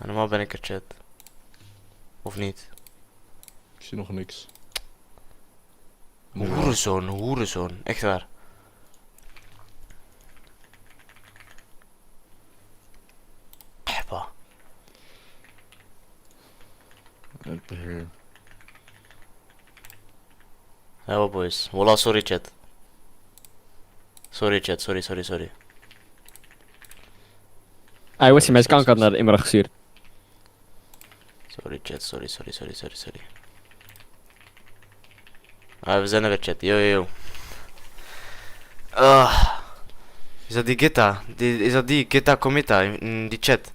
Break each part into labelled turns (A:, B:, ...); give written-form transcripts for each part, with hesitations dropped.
A: Normaal ben ik er, chat. Of niet?
B: Ik zie nog niks.
A: Hoerenzoon, hoerenzoon. Echt waar. Bah. Ja, boys. Wallah, sorry chat. Sorry chat, sorry.
C: Hij wordt mijn kanker naar de Imran gestuurd.
A: Sorry chat, sorry. Ah, we zijn er weer chat, yo. Is dat die Gitta? Is dat die Gitta Comita in die chat?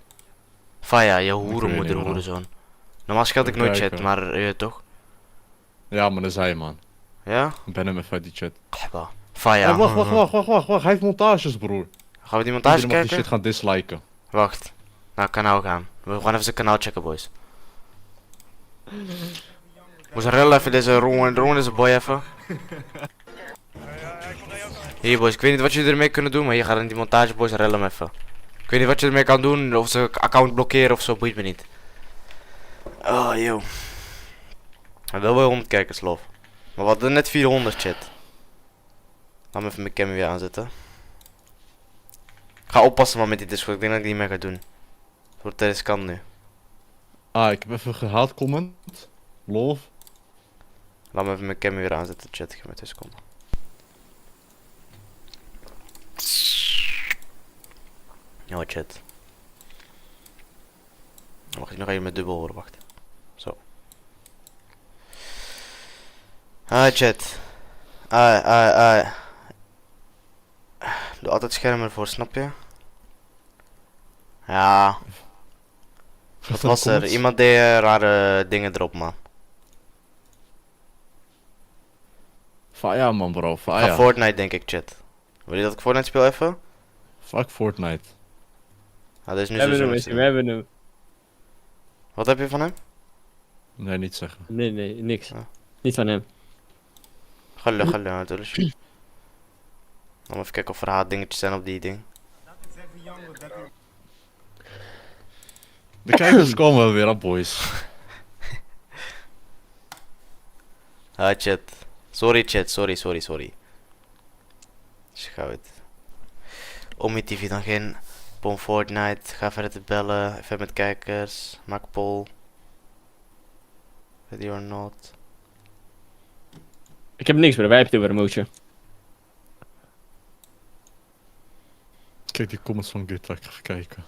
A: Faya, je hoerenmoeder, hoerenzoon. Normaal scheld ik nooit chat, maar je toch?
B: Ja, maar dat is hij, man.
A: Ja?
B: Ik ben hem even uit die chat.
A: Faya.
B: Wacht. Hij heeft montages, broer.
A: Gaan we die montage
B: Iedereen mag
A: kijken?
B: die shit gaan disliken.
A: Wacht. Naar kanaal gaan. We gaan even zijn kanaal checken, boys. Moest rellen even deze Rowan deze boy even. Hier boys, ik weet niet wat jullie ermee kunnen doen, maar hier gaat in die montage boys, rellen hem even. Ik weet niet wat je ermee kan doen, of ze account blokkeren of zo, boeit me niet. Oh, yo. Wel weer 100 kijkers, love. Maar we hadden net 400 chat. Laat me even mijn cam weer aanzetten. Ik ga oppassen maar met die Discord, ik denk dat ik die niet meer ga doen. Het wordt tijdens kan nu.
B: Ik heb even gehaald comment. Love.
A: Laat me even mijn cam weer aanzetten, chat, ik ga met 2 seconden. Ja, chat. Dan mag ik nog even met dubbel horen, wacht. Zo. Chat. Doe altijd scherm ervoor, snap je? Ja. Wat was er? Iemand deed rare dingen erop, man.
B: Faya, man, bro.
A: Ik ga Fortnite, denk ik, chat. Wil je dat ik Fortnite speel even?
B: Fuck Fortnite.
A: Ah, dit is nu
C: We hebben hem.
A: Wat heb je van hem?
B: Nee, niet zeggen.
C: Nee, niks.
A: Ah.
C: Niet van hem.
A: Ga natuurlijk. Laat me even kijken of er haatdingetjes zijn op die ding.
B: De kijkers komen wel weer op, boys.
A: Chat. Sorry chat, sorry. Schout. Omi TV dan geen. Pom Fortnite. Ga verder te bellen. Even met kijkers. Maak poll. Ready or not.
C: Ik heb niks meer, wij hebben het weer een mootje.
B: Kijk die comments van Git, laat ik even kijken.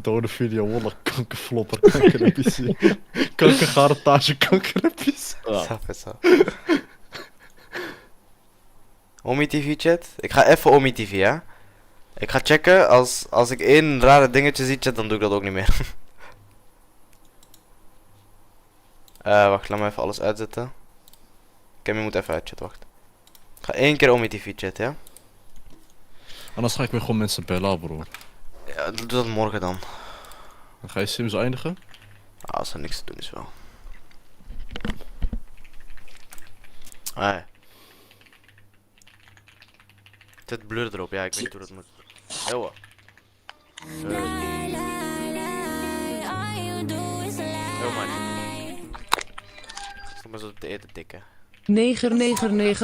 B: Dode video, wallah, kankervlopper, kankerrepies. Kankergaretage, kankerrepies.
A: Zo. Omi TV chat. Ik ga even Omi TV, ja. Ik ga checken, als ik één rare dingetje zie chat, dan doe ik dat ook niet meer. Wacht, laat me even alles uitzetten. Je moet even uit chat, wacht. Ik ga 1 keer Omi TV chat, ja.
B: Anders ga ik weer gewoon mensen bellen, bro.
A: Ja, doe dat morgen dan.
B: Dan ga je Sims eindigen?
A: Als er niks te doen is wel. Hey. Zet blur erop, ja, ik weet niet hoe dat moet. Eeuwen. Heel man. Stop maar zo te eten tikken.
D: Neger.
A: Dank je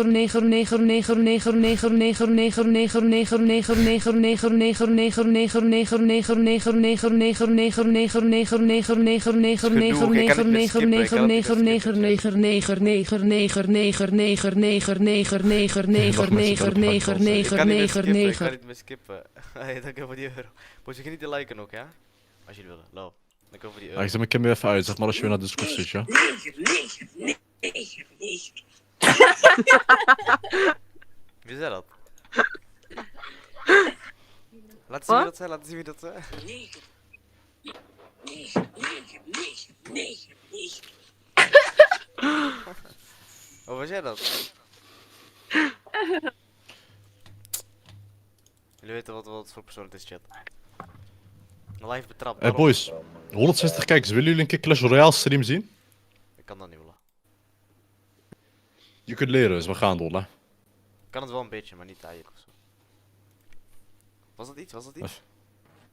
A: voor die euro. Moet je niet te liken ook, ja? Als jullie willen, loop. Dank je voor die euro.
B: Ik zet mijn camera even uit, zeg maar als je weer naar Discord zit, ja?
A: Wie zei dat? Laat zien wie dat zei, laat zien wie dat zei. Oh, was jij dat? Jullie weten wat voor persoon het is, chat. Live betrapt.
B: Hey boys, 160 kijkers, willen jullie een keer Clash Royale stream zien?
A: Ik kan dat niet willen.
B: Je kunt leren, dus we gaan door, hè.
A: Ik kan het wel een beetje, maar niet eigenlijk ofzo. Was dat iets?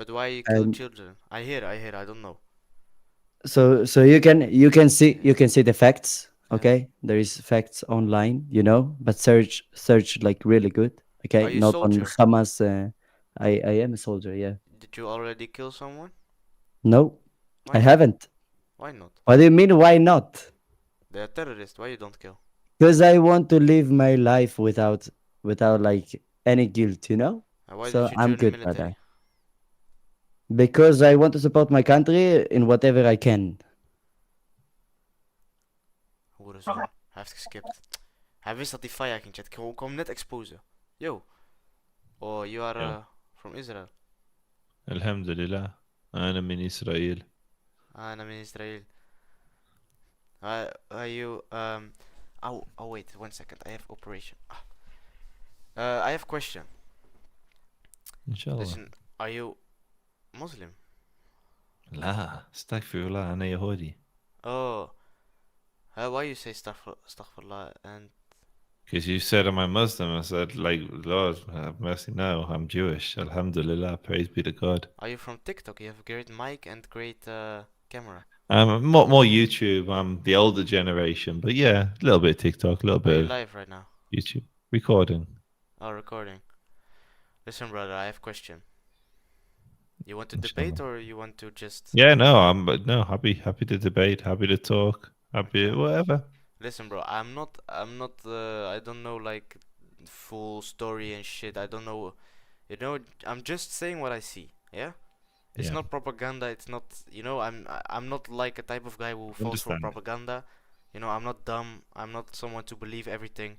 A: But why you kill
E: And
A: children? I hear, I don't know.
E: so you can see the facts. Okay, there is facts online, you know, but search like really good. Okay,
A: Are you
E: not on
A: soldier?
E: Hamas. I am a soldier. Yeah.
A: Did you already kill someone?
E: No,
A: Why
E: I
A: not?
E: haven't.
A: Why not?
E: What do you mean? Why not?
A: They are terrorists. Why you don't kill?
E: Because I want to live my life without like any guilt, you know.
A: And why
E: So
A: did you
E: I'm
A: join the
E: good by
A: military?
E: that. Because I want to support my country in whatever I can.
A: Hoerenzoon. Hij heeft geskipt. Hij wist dat hij fire ging chat. Ik kwam net exposen. Yo. Oh, you are
F: Yo.
A: from Israel.
F: Alhamdulillah. أنا من إسرائيل.
A: I'm in Israel. Are you oh wait 1 second. I have operation. I have question.
F: إن شاء الله.
A: Listen, are you Muslim?
F: لا استغفر الله أنا يهودي.
A: Oh. Why you say astaghfirullah and
F: Because you said am I Muslim? I said like Lord have mercy. No, I'm Jewish. Alhamdulillah. Praise be to God.
A: are you from TikTok? You have a great mic and great camera.
F: I'm more YouTube. I'm the older generation, but yeah, a little bit of TikTok, a little
A: Are you
F: bit of
A: live right now?
F: YouTube recording.
A: Oh, recording. Listen, brother, I have question. You want to
F: Inshallah.
A: debate or you want to just
F: Yeah, no, happy to debate, happy to talk, happy whatever.
A: listen, bro? I'm not I don't know like full story and shit. I don't know. You know, I'm just saying what I see. Yeah? It's
F: Yeah.
A: not propaganda. It's not, you know, I'm not like a type of guy who falls for
F: Understand.
A: propaganda. You know, I'm not dumb. I'm not someone to believe everything.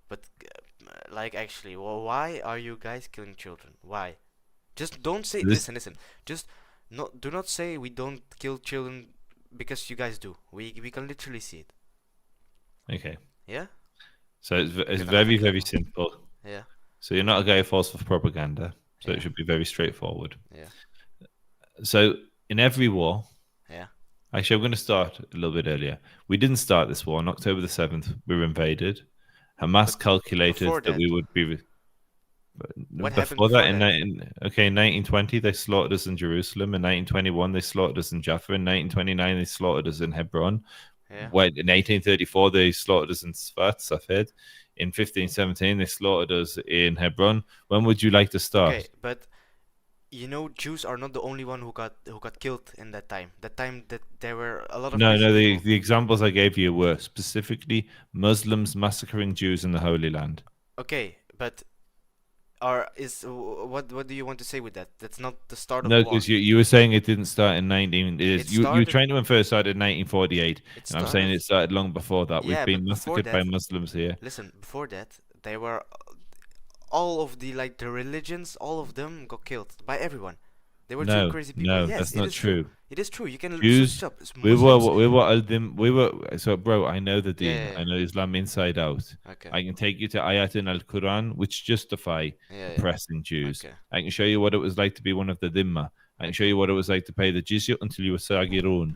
A: But like actually, well, why are you guys killing children? Why? Just don't say listen. Just do not say we don't kill children because you guys do. We can literally see it.
F: Okay.
A: Yeah?
F: So it's
A: Good,
F: very,
A: okay.
F: very simple.
A: Yeah.
F: So you're not a guy who falls for propaganda. So
A: Yeah.
F: it should be very straightforward.
A: Yeah.
F: So in every war,
A: Yeah.
F: actually, I'm going to start a little bit earlier. We didn't start this war on October the 7th. We were invaded. Hamas
A: But
F: calculated
A: before
F: that we
A: that-
F: would be.
A: What happened
F: Before that,
A: before
F: in 1920, they slaughtered us in Jerusalem. In 1921, they slaughtered us in Jaffa. In 1929, they slaughtered us in Hebron.
A: Yeah.
F: In 1834, they slaughtered us in Safed. In 1517, they slaughtered us in Hebron. When would you like to start?
A: Okay, but you know, Jews are not the only one who got killed in that time. That time that there were a lot of
F: No,
A: Christian
F: the
A: people.
F: examples I gave you were specifically Muslims massacring Jews in the Holy Land.
A: Okay, but what do you want to say with that? That's not the start of
F: No,
A: the war.
F: because you were saying it didn't start in 19. You were
A: started-
F: trying to infer it started in 1948,
A: It
F: and I'm saying it started long before that.
A: Yeah,
F: We've been
A: but before
F: massacred by
A: that-
F: Muslims here.
A: Listen, before that, they were all of the like the religions, all of them got killed by everyone. They were
F: No,
A: two crazy people.
F: no,
A: Yes,
F: that's
A: it
F: not
A: is
F: true.
A: It is true. You can
F: Jews,
A: search up. It's
F: we were,
A: Muslims.
F: we were. So, bro, I know the deen.
A: Yeah, yeah.
F: I know Islam inside out.
A: Okay.
F: I can take you to ayat in Al Quran which justify
A: Yeah, yeah.
F: oppressing Jews.
A: Okay.
F: I can show you what it was like to be one of the dhimma. I can show you what it was like to pay the jizya until you were sagirun.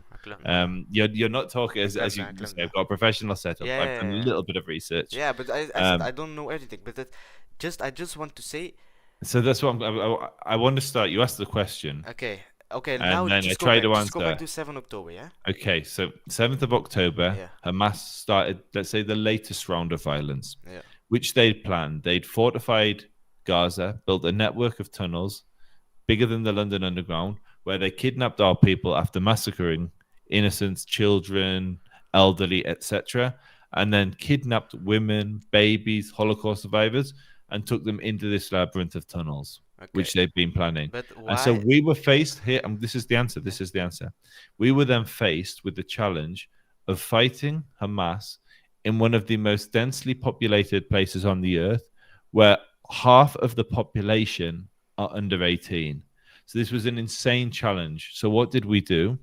F: You're not talking as you can say. I've got a professional setup.
A: Yeah,
F: I've done
A: yeah,
F: a little bit of research.
A: Yeah, but I said I don't know everything. But I just want to say.
F: So that's what I want to start. You asked the question.
A: Okay. Okay.
F: And
A: Now
F: then
A: just
F: I
A: go
F: try
A: back.
F: to
A: Just go back
F: answer.
A: to 7 October. Yeah.
F: Okay, so 7th of October,
A: Yeah.
F: Hamas started, let's say, the latest round of violence,
A: Yeah.
F: which they'd planned. They'd fortified Gaza, built a network of tunnels bigger than the London Underground, where they kidnapped our people after massacring innocents, children, elderly, etc., and then kidnapped women, babies, Holocaust survivors, and took them into this labyrinth of tunnels, which they've been planning.
A: But
F: And so
A: why-
F: we were faced here, and this is the answer. This is the answer. We were then faced with the challenge of fighting Hamas in one of the most densely populated places on the earth, where half of the population are under 18. So this was an insane challenge. So what did we do?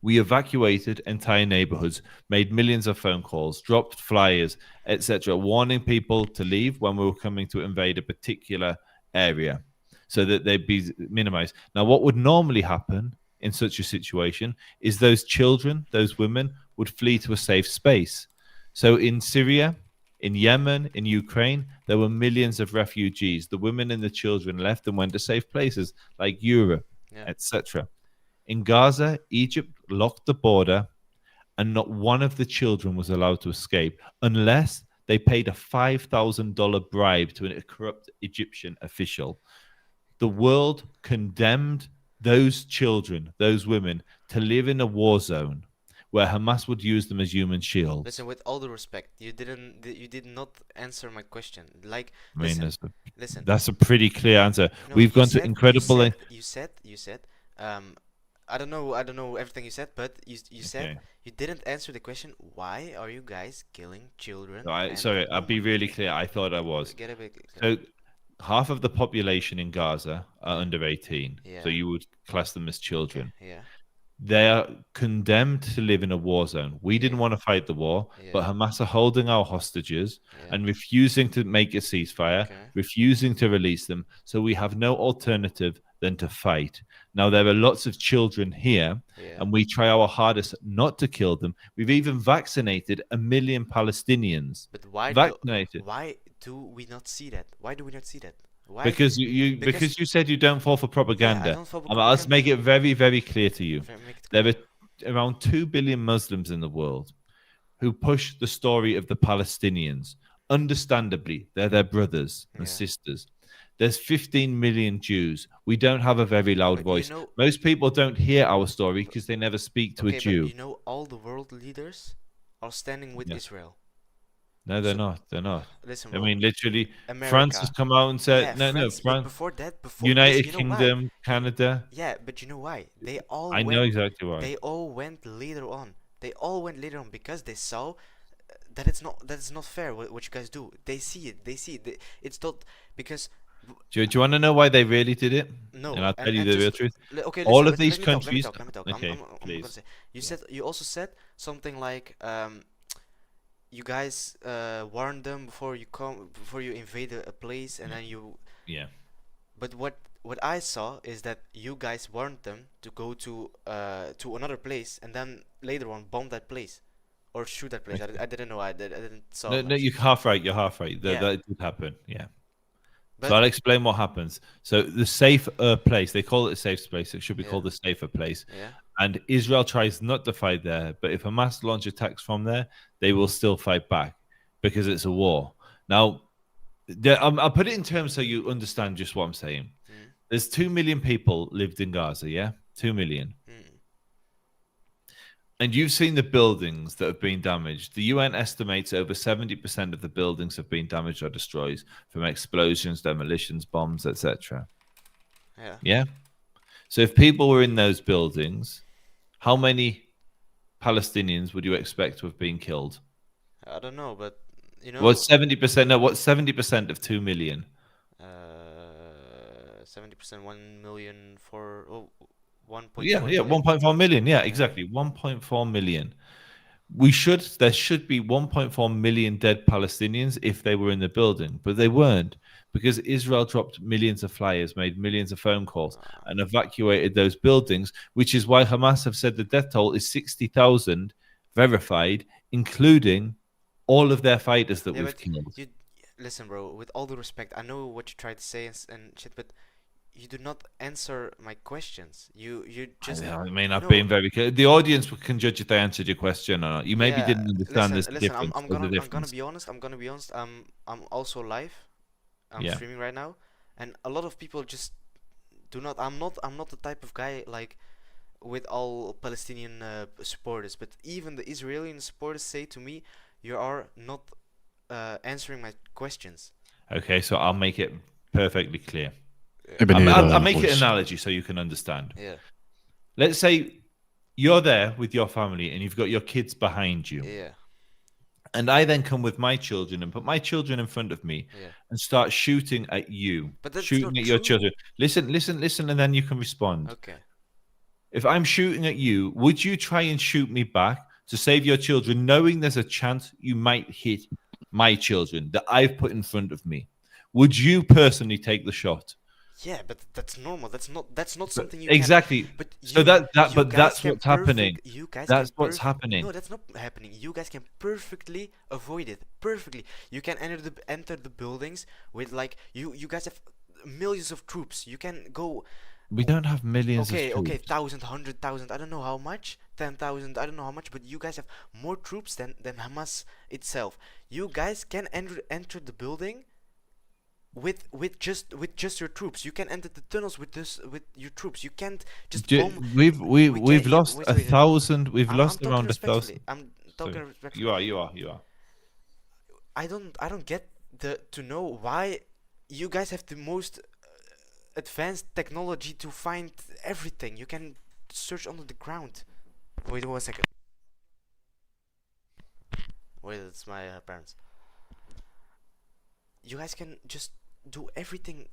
F: We evacuated entire neighborhoods, made millions of phone calls, dropped flyers, etc., warning people to leave when we were coming to invade a particular area so that they'd be minimized. Now, what would normally happen in such a situation is those children, those women would flee to a safe space. So in Syria, In Yemen, in Ukraine, there were millions of refugees. The women and the children left and went to safe places like Europe,
A: Yeah.
F: etc. In Gaza, Egypt locked the border, and not one of the children was allowed to escape unless they paid a $5,000 bribe to a corrupt Egyptian official. The world condemned those children, those women, to live in a war zone where Hamas would use them as human shields.
A: Listen, with all the respect, you did not answer my question. Like,
F: I mean,
A: listen.
F: that's a pretty clear answer.
A: No,
F: We've
A: you
F: gone
A: said-
F: to incredible.
A: You said. I don't know everything you said, but you said
F: Okay.
A: you didn't answer the question. Why are you guys killing children?
F: Sorry, I'll be really clear. I thought I was.
A: Get a bit.
F: So, half of the population in Gaza are under 18.
A: Yeah.
F: So you would class them as children.
A: Yeah.
F: They are condemned to live in a war zone. We didn't want to fight the war, but
A: Yeah.
F: Hamas are holding our hostages
A: Yeah.
F: and refusing to make a ceasefire,
A: Okay.
F: refusing to release them. So we have no alternative than to fight. Now, there are lots of children here,
A: Yeah.
F: and we try our hardest not to kill them. We've even vaccinated 1 million Palestinians.
A: But why do we not see that? Why do we not see that? Why?
F: Because because you said you don't fall for propaganda.
A: don't fall for
F: Let's
A: propaganda.
F: make it very, very clear to you.
A: Make it
F: There are around 2 billion Muslims in the world who push the story of the Palestinians. Understandably, they're their brothers and
A: Yeah.
F: sisters. There's 15 million Jews. We don't have a very loud
A: But
F: voice.
A: you know-
F: Most people don't hear our story because they never speak to
A: Okay,
F: a Jew.
A: but you know, all the world leaders are standing with
F: Yeah.
A: Israel.
F: No, they're
A: so-
F: not. They're not.
A: Listen,
F: I
A: bro,
F: mean, literally, France
A: America.
F: has come out and said,
A: Yeah,
F: no,
A: France, but
F: France,
A: before that,
F: United
A: you know why?
F: Kingdom, Canada.
A: Yeah, but you know why? They all
F: I
A: went,
F: know exactly why.
A: They all went later on. They all went later on because they saw that it's not fair what you guys do. They see it. It's not because
F: Do you want to know why they really did it?
A: no.
F: And I'll tell you the
A: just-
F: real truth.
A: Okay,
F: All
A: listen,
F: of these
A: let me talk,
F: countries.
A: Let me talk.
F: Okay,
A: I'm gonna
F: please.
A: say. You also said something like you guys warned them before you invade a place, and then you.
F: Yeah.
A: But what I saw is that you guys warned them to go to another place, and then later on bomb that place or shoot that place. I didn't know. I didn't saw.
F: No,
A: much.
F: you're half right. You're half right.
A: Yeah.
F: That did happen. Yeah.
A: But-
F: So I'll explain what happens. So the safe place, they call it a safe place. It should be
A: Yeah.
F: called the safer place.
A: Yeah.
F: And Israel tries not to fight there, but if Hamas launch attacks from there, they will still fight back because it's a war. Now, I'll put it in terms so you understand just what I'm saying.
A: Mm.
F: There's 2 million people lived in Gaza, yeah? 2 million.
A: Mm.
F: And you've seen the buildings that have been damaged. The UN estimates over 70% of the buildings have been damaged or destroyed from explosions, demolitions, bombs, etc.
A: Yeah.
F: Yeah? So if people were in those buildings, how many Palestinians would you expect to have been killed?
A: I don't know, but you know.
F: What's 70%? No, what's 70% of 2 million?
A: 70%, 1 million for 1.4
F: Yeah,
A: million.
F: 1.4 million. Yeah, exactly. 1.4 million. There should be 1.4 million dead Palestinians if they were in the building, but they weren't because Israel dropped millions of flyers, made millions of phone calls, and evacuated those buildings, which is why Hamas have said the death toll is 60,000 verified, including all of their fighters that
A: Yeah,
F: we've
A: but
F: killed.
A: listen, bro, with all due respect, I know what you tried to say and shit, but you do not answer my questions. You just.
F: I mean, I've
A: no.
F: been very clear. The audience can judge if they answered your question or not. You maybe
A: Yeah,
F: didn't understand this
A: listen,
F: difference.
A: I'm gonna be honest. I'm gonna be honest. I'm also live. I'm
F: Yeah.
A: streaming right now, and a lot of people just do not. I'm not the type of guy like with all Palestinian supporters, but even the Israeli supporters say to me, "You are not answering my questions."
F: Okay, so I'll make it perfectly clear.
B: Ebenezer
F: I'll make it
B: voice.
F: an analogy so you can understand.
A: Yeah.
F: Let's say you're there with your family and you've got your kids behind you.
A: Yeah.
F: And I then come with my children and put my children in front of me
A: Yeah.
F: and start shooting at you.
A: But that's
F: shooting
A: not
F: at your
A: true.
F: children. Listen, and then you can respond.
A: Okay.
F: If I'm shooting at you, would you try and shoot me back to save your children, knowing there's a chance you might hit my children that I've put in front of me? Would you personally take the shot?
A: Yeah, but that's normal. That's not something you
F: Exactly.
A: can. But
F: So
A: you,
F: that
A: you
F: but
A: guys
F: that's
A: can
F: what's happening.
A: You guys
F: That's
A: can
F: what's happening.
A: No, that's not happening. You guys can perfectly avoid it. Perfectly. You can enter the buildings with like you guys have millions of troops. You can go.
F: We don't have millions
A: Okay,
F: of troops.
A: okay, 1,000, 100,000, I don't know how much, 10,000, I don't know how much, but you guys have more troops than Hamas itself. You guys can enter the building with just your troops. You can enter the tunnels with your troops. You can't just bomb.
F: We've lost
A: wait,
F: a
A: wait.
F: thousand. We've
A: I'm
F: lost
A: talking
F: around
A: respectfully.
F: 1,000.
A: I'm talking
F: Sorry.
A: respectfully.
F: You are.
A: I don't get to know why you guys have the most advanced technology to find everything. You can search under the ground. Wait 1 second. Wait, it's my parents. You guys can just do everything.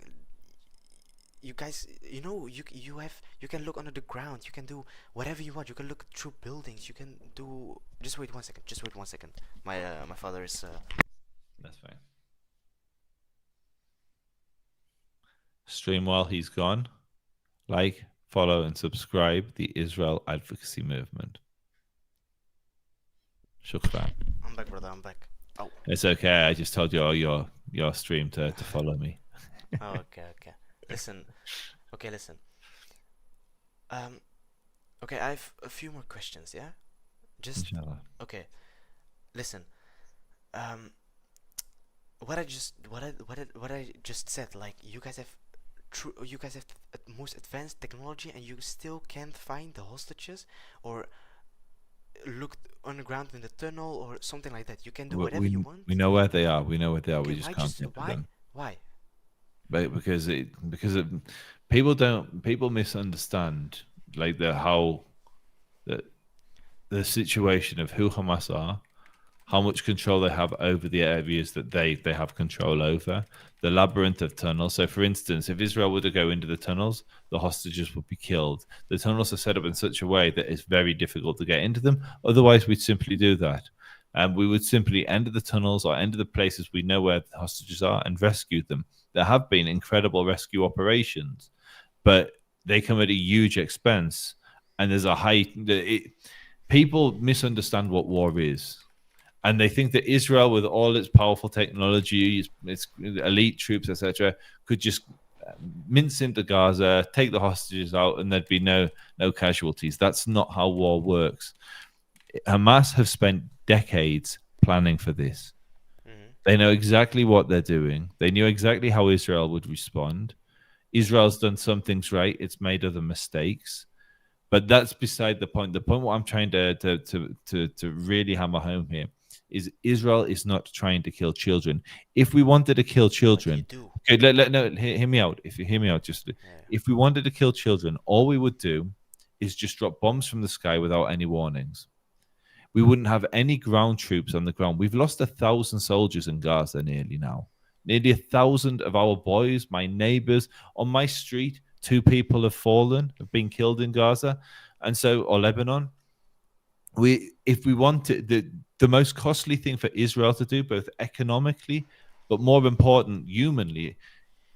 A: You guys, you know, you can look under the ground. You can do whatever you want. You can look through buildings. You can do. Just wait 1 second. Just wait 1 second. My father is.
F: That's fine. Stream while he's gone. Like, follow, and subscribe the Israel advocacy movement. Shukran.
A: I'm back, brother. I'm back. Oh.
F: It's okay. I just told you your stream to follow me.
A: Oh, okay. Listen. Okay, listen. Okay, I have a few more questions. Yeah. Just.
F: Inshallah.
A: Okay. Listen. What I just said. Like, you guys have the most advanced technology, and you still can't find the hostages, or look underground in the tunnel, or something like that. You can do whatever you want.
F: We know where they are. We know where they are.
A: Okay,
F: We just
A: why
F: can't get to them.
A: Why?
F: But because people misunderstand like the situation of who Hamas are, how much control they have over the areas that they have control over, the labyrinth of tunnels. So, for instance, if Israel were to go into the tunnels, the hostages would be killed. The tunnels are set up in such a way that it's very difficult to get into them. Otherwise, we'd simply do that. And we would simply enter the tunnels or enter the places we know where the hostages are and rescue them. There have been incredible rescue operations, but they come at a huge expense. And there's a high... people misunderstand what war is. And they think that Israel, with all its powerful technology, its elite troops, etc., could just mince into Gaza, take the hostages out, and there'd be no casualties. That's not how war works. Hamas have spent decades planning for this. They know exactly what they're doing. They knew exactly how Israel would respond. Israel's done some things right. It's made other mistakes. But that's beside the point. The point what I'm trying to really hammer home here is Israel is not trying to kill children. If we wanted to kill children, okay, hear me out. If you hear me out, if we wanted to kill children, all we would do is just drop bombs from the sky without any warnings. We wouldn't have any ground troops on the ground. We've lost 1,000 soldiers in Gaza nearly now. Nearly 1,000 of our boys, my neighbors, on my street, 2 people have been killed in Gaza, or Lebanon. If we wanted the most costly thing for Israel to do, both economically, but more important, humanly,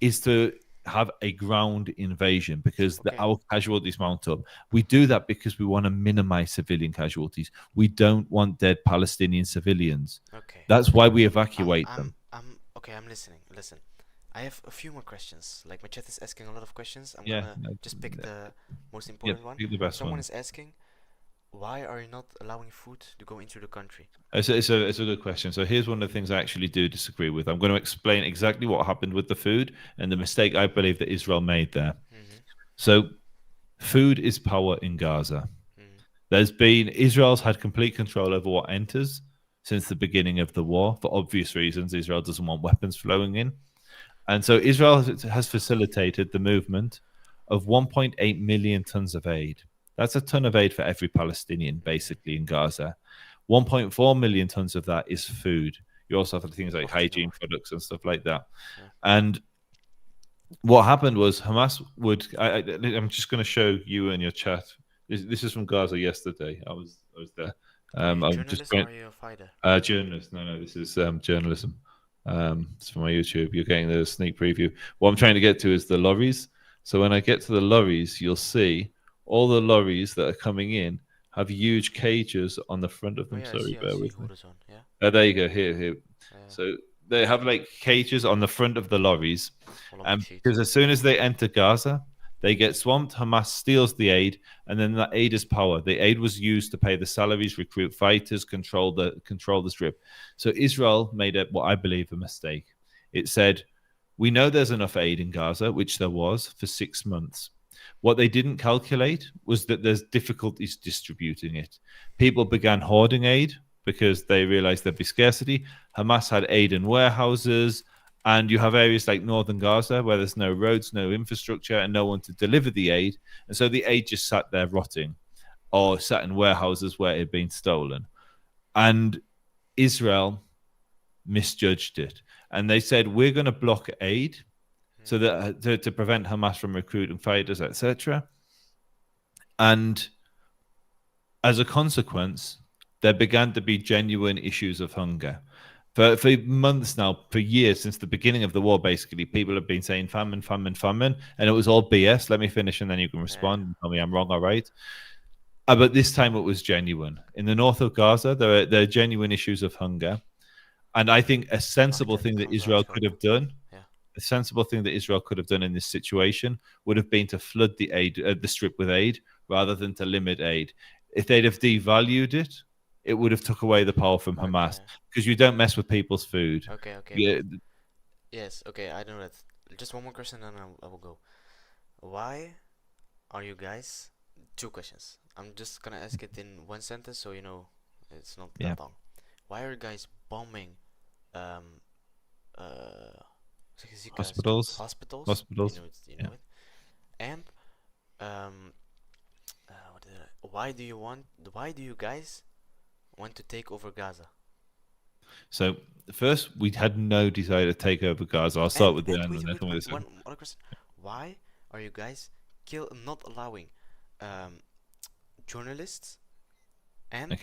F: is to have a ground invasion because our casualties mount up. We do that because we want to minimize civilian casualties. We don't want dead Palestinian civilians.
A: Okay.
F: That's why we evacuate them.
A: I'm listening. Listen, I have a few more questions. Like, my chat is asking a lot of questions. I'm gonna just pick the most important one.
F: Pick the best
A: Someone
F: one.
A: is asking, why are you not allowing food to go into the country?
F: It's a good question. So here's one of the things I actually do disagree with. I'm going to explain exactly what happened with the food and the mistake I believe that Israel made there. So food is power in Gaza. Israel's had complete control over what enters since the beginning of the war. For obvious reasons, Israel doesn't want weapons flowing in. And so Israel has facilitated the movement of 1.8 million tons of aid. That's a ton of aid for every Palestinian, basically, in Gaza. 1.4 million tons of that is food. You also have things like hygiene products and stuff like that. And what happened was Hamas would... I'm just going to show you in your chat. This is from Gaza yesterday. I was there.
A: Journalist, or are you a fighter?
F: Journalist. No, this is journalism. It's for my YouTube. You're getting the sneak preview. What I'm trying to get to is the lorries. So when I get to the lorries, you'll see all the lorries that are coming in have huge cages on the front of them. Sorry, bear with me.
A: Yeah.
F: There you go. Here.
A: Yeah.
F: So they have like cages on the front of the lorries,
A: All on
F: and
A: the sheets.
F: because as soon as they enter Gaza, they get swamped. Hamas steals the aid, and then that aid is power. The aid was used to pay the salaries, recruit fighters, control the strip. So Israel made what I believe a mistake. It said, "We know there's enough aid in Gaza," which there was for 6 months. What they didn't calculate was that there's difficulties distributing it. People began hoarding aid because they realized there'd be scarcity. Hamas had aid in warehouses, and you have areas like northern Gaza where there's no roads, no infrastructure, and no one to deliver the aid. And so the aid just sat there rotting or sat in warehouses where it had been stolen. And Israel misjudged it. And they said, we're going to block aid so that to prevent Hamas from recruiting fighters, etc. And as a consequence, there began to be genuine issues of hunger. For months now, for years, since the beginning of the war, basically, people have been saying famine, famine, famine, and it was all BS. Let me finish, and then you can respond and tell me I'm wrong, all right? But this time it was genuine. In the north of Gaza, there are genuine issues of hunger. And I think a sensible thing that Israel could have done, a sensible thing that Israel could have done in this situation would have been to flood the strip with aid rather than to limit aid. If they'd have devalued it, it would have took away the power from Hamas, because you don't mess with people's food.
A: Okay.
F: Yeah.
A: Yes, okay, I know that. Just one more question and I will go. Why are you guys... 2 questions. I'm just gonna ask it in one sentence so you know it's not that long. Why are you guys bombing
F: Hospitals?
A: Hospitals. You know it. And why do you guys want to take over Gaza?
F: So first, we had no desire to take over Gaza. I'll start with the end.
A: One other question. Why are you guys not allowing journalists and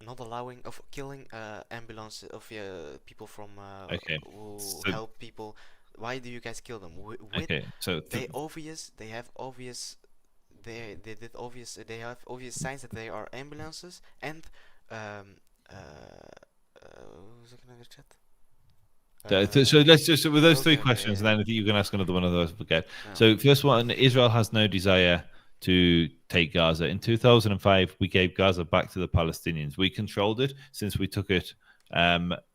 A: not allowing of killing ambulance of people from who help people? Why do you guys kill them?
F: So
A: they have obvious signs that they are ambulances and
F: so let's just with those 3 questions, and then you can ask another one of those. Forget. So first one, Israel has no desire to take Gaza. In 2005, we gave Gaza back to the Palestinians. We controlled it since we took it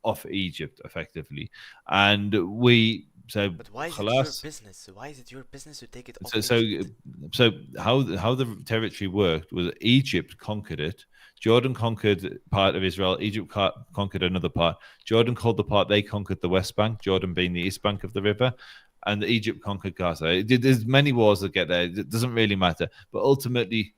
F: off Egypt, effectively, and we. So,
A: but why is it your business? Why is it your business to take it off?
F: So how the territory worked was Egypt conquered it. Jordan conquered part of Israel. Egypt conquered another part. Jordan called the part they conquered the West Bank, Jordan being the east bank of the river, and Egypt conquered Gaza. There's many wars that get there. It doesn't really matter. But ultimately,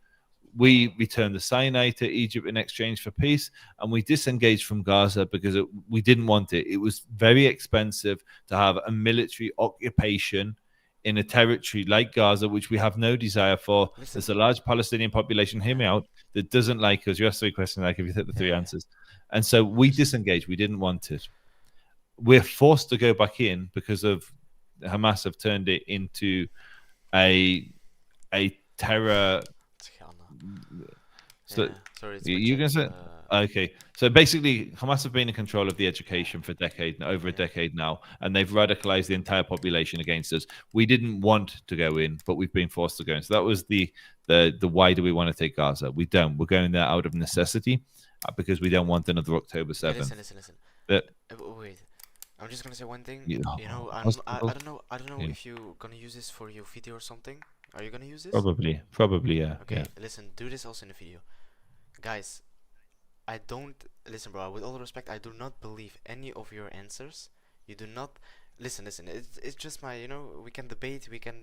F: we returned the Sinai to Egypt in exchange for peace, and we disengaged from Gaza because we didn't want it. It was very expensive to have a military occupation in a territory like Gaza, which we have no desire for. There's a large Palestinian population, hear me out, that doesn't like us. You asked 3 questions, I give you the 3 answers. And so we disengaged. We didn't want it. We're forced to go back in because of Hamas have turned it into a terror. So you're gonna say okay. So basically, Hamas have been in control of the education for over a decade now, and they've radicalized the entire population against us. We didn't want to go in, but we've been forced to go in. So that was the why do we want to take Gaza? We don't. We're going there out of necessity because we don't want another October 7th.
A: Listen. Wait. I'm just gonna say one thing. You know, I don't know if you're gonna use this for your video or something. Are you gonna use this?
F: Probably, yeah.
A: Okay,
F: yeah.
A: Listen, do this also in the video. Guys, I don't... Listen, bro, with all respect, I do not believe any of your answers. You do not... Listen, it's just my, we can debate, we can,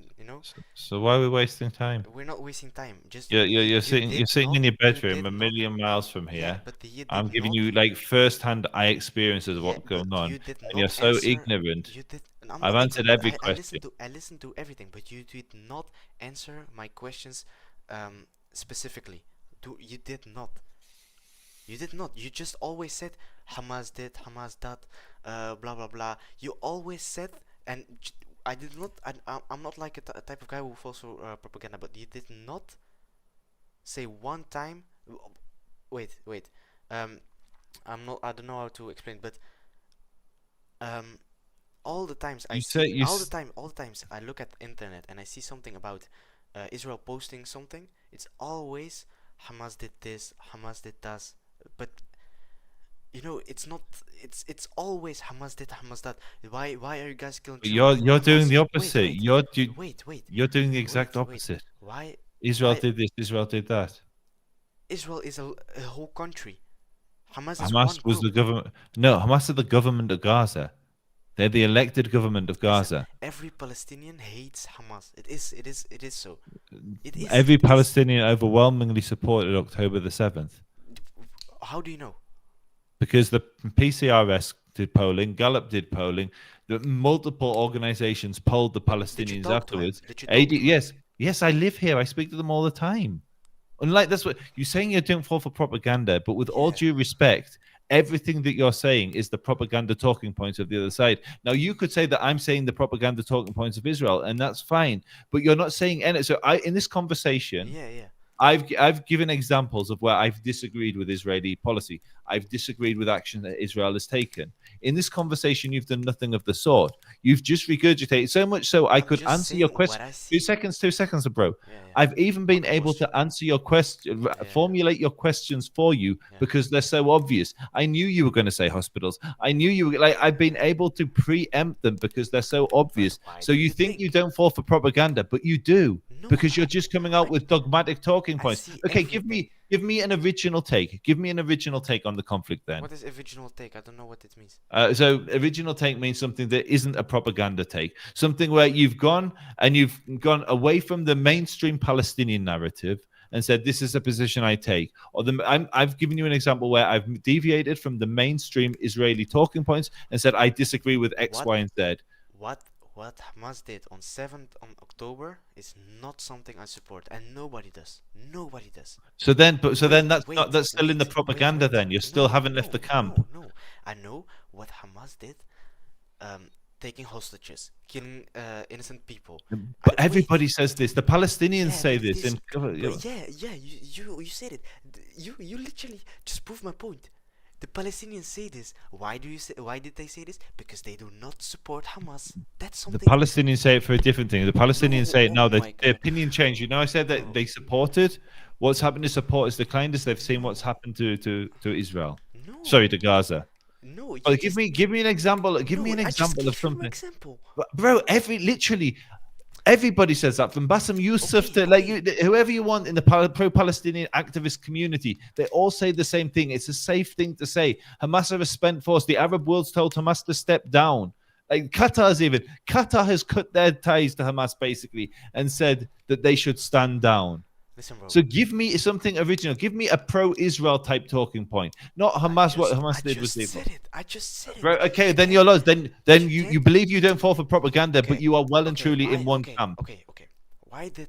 F: So why are we wasting time?
A: We're not wasting time. Just
F: you're sitting in your bedroom a million miles from here. I'm giving you like first-hand eye experiences of what's going on, and you're so ignorant. I've answered every question.
A: I listened to everything, but you did not answer my questions specifically. You did not. You did not. You just always said Hamas did, Hamas that, blah blah blah. You always said, and I did not. I'm not like a type of guy who falls for propaganda, but you did not say one time. Wait. I'm not. I don't know how to explain, but all the times I
F: You
A: see,
F: say you
A: all
F: s-
A: the times I look at the internet and I see something about Israel posting something, it's always Hamas did this, Hamas did that, but you know it's not. It's always Hamas did, Hamas that. Why are you guys killing children?
F: You're doing
A: Hamas.
F: the
A: Wait,
F: opposite.
A: wait. Wait.
F: You're doing the exact
A: Wait.
F: opposite.
A: Why?
F: Israel
A: Why?
F: did this. Israel did that.
A: Israel is a whole country. Hamas is
F: Hamas
A: one
F: was the
A: group.
F: government. No, Hamas are the government of Gaza. They're the elected government of
A: Listen,
F: Gaza.
A: every Palestinian hates Hamas. It is so. It is.
F: Every
A: it is.
F: Palestinian overwhelmingly supported October the 7th
A: How do you know?
F: because the PCRS did polling, Gallup did polling, the multiple organizations polled the
A: Did you
F: Palestinians
A: talk to him?
F: afterwards.
A: Did you talk to him?
F: Yes, I live here. I speak to them all the time. Unlike that's what you're saying, you don't fall for propaganda, but with all
A: Yeah.
F: due respect, everything that you're saying is the propaganda talking points of the other side. Now, you could say that I'm saying the propaganda talking points of Israel, and that's fine, but you're not saying any. So, in this conversation,
A: Yeah.
F: I've given examples of where I've disagreed with Israeli policy. I've disagreed with action that Israel has taken. In this conversation, you've done nothing of the sort. You've just regurgitated so much so I
A: I'm
F: could
A: just
F: answer your
A: saying
F: question.
A: what I see.
F: 2 seconds, bro.
A: Yeah.
F: I've even been
A: Okay,
F: able
A: question.
F: to answer your question,
A: Yeah.
F: formulate your questions for you
A: Yeah.
F: because they're so obvious. I knew you were going to say hospitals. I knew you were like, I've been able to preempt them because they're so obvious.
A: why
F: So
A: do
F: you
A: you
F: think
A: think?
F: you don't fall for propaganda, but you do
A: No,
F: because you're just coming out with dogmatic talking
A: I
F: points.
A: see
F: Okay,
A: everything.
F: give me an original take. Give me an original take on the conflict then.
A: What is original take? I don't know what it means.
F: So original take means something that isn't a propaganda take, something where you've gone away from the mainstream Palestinian narrative and said this is a position I take, or I've given you an example where I've deviated from the mainstream Israeli talking points and said I disagree with X,
A: What?
F: Y, and Z.
A: What Hamas did on 7th on October is not something I support, and nobody does. Nobody does.
F: So then, that's
A: Wait,
F: that's still in the
A: wait,
F: propaganda.
A: wait.
F: Then you still
A: No,
F: haven't left the camp.
A: No. I know what Hamas did. Taking hostages, killing innocent people.
F: But
A: Wait.
F: everybody says this. The Palestinians
A: Yeah,
F: say
A: but
F: this.
A: this-
F: And
A: But yeah, you said it. You literally just proved my point. The Palestinians say this. Why did they say this? Because they do not support Hamas. That's
F: the
A: something.
F: Palestinians say it for a different thing. The Palestinians
A: No,
F: say it
A: oh
F: now.
A: my
F: Their
A: God.
F: opinion changed. You know, I said that they supported. What's happened is support has declined as they've seen what's happened to Israel.
A: No.
F: Sorry, to Gaza.
A: No.
F: Oh, give me an example. Give me an
A: I just
F: example of
A: gave you an
F: something.
A: example.
F: Bro, literally everybody says that, from Bassem Youssef to like whoever you want in the pro-Palestinian activist community. They all say the same thing. It's a safe thing to say. Hamas are a spent force. The Arab world's told Hamas to step down. Like Qatar has cut their ties to Hamas basically and said that they should stand down.
A: Listen, bro.
F: So give me something original. Give me a pro-Israel type talking point, not Hamas. What Hamas did was evil.
A: I just said it.
F: Right, okay, then you're lost. Then you believe you don't fall for propaganda,
A: Okay,
F: but you are well and
A: okay,
F: truly
A: why-
F: in one
A: okay,
F: camp.
A: Okay. Why did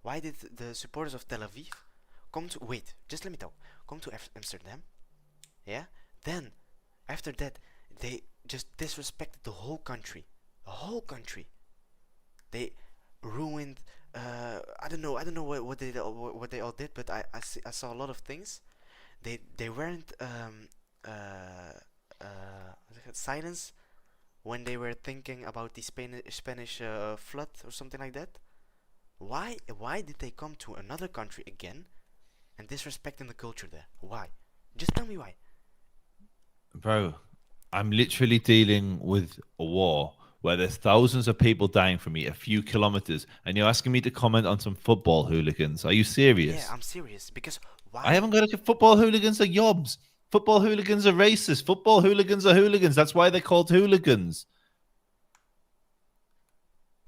A: why did the supporters of Tel Aviv come to just let me talk. Come to Amsterdam, yeah? Then after that they just disrespected the whole country. They ruined I don't know what they all did, but I saw a lot of things. They weren't silence when they were thinking about the Spanish flood or something like that. Why did they come to another country again and disrespecting the culture there? Why? Just tell me why.
F: Bro, I'm literally dealing with a war where there's thousands of people dying from me a few kilometers, and you're asking me to comment on some football hooligans. Are you serious?
A: Yeah, I'm serious because why?
F: I haven't got a football hooligans are yobs. Football hooligans are racist. Football hooligans are hooligans. That's why they're called hooligans.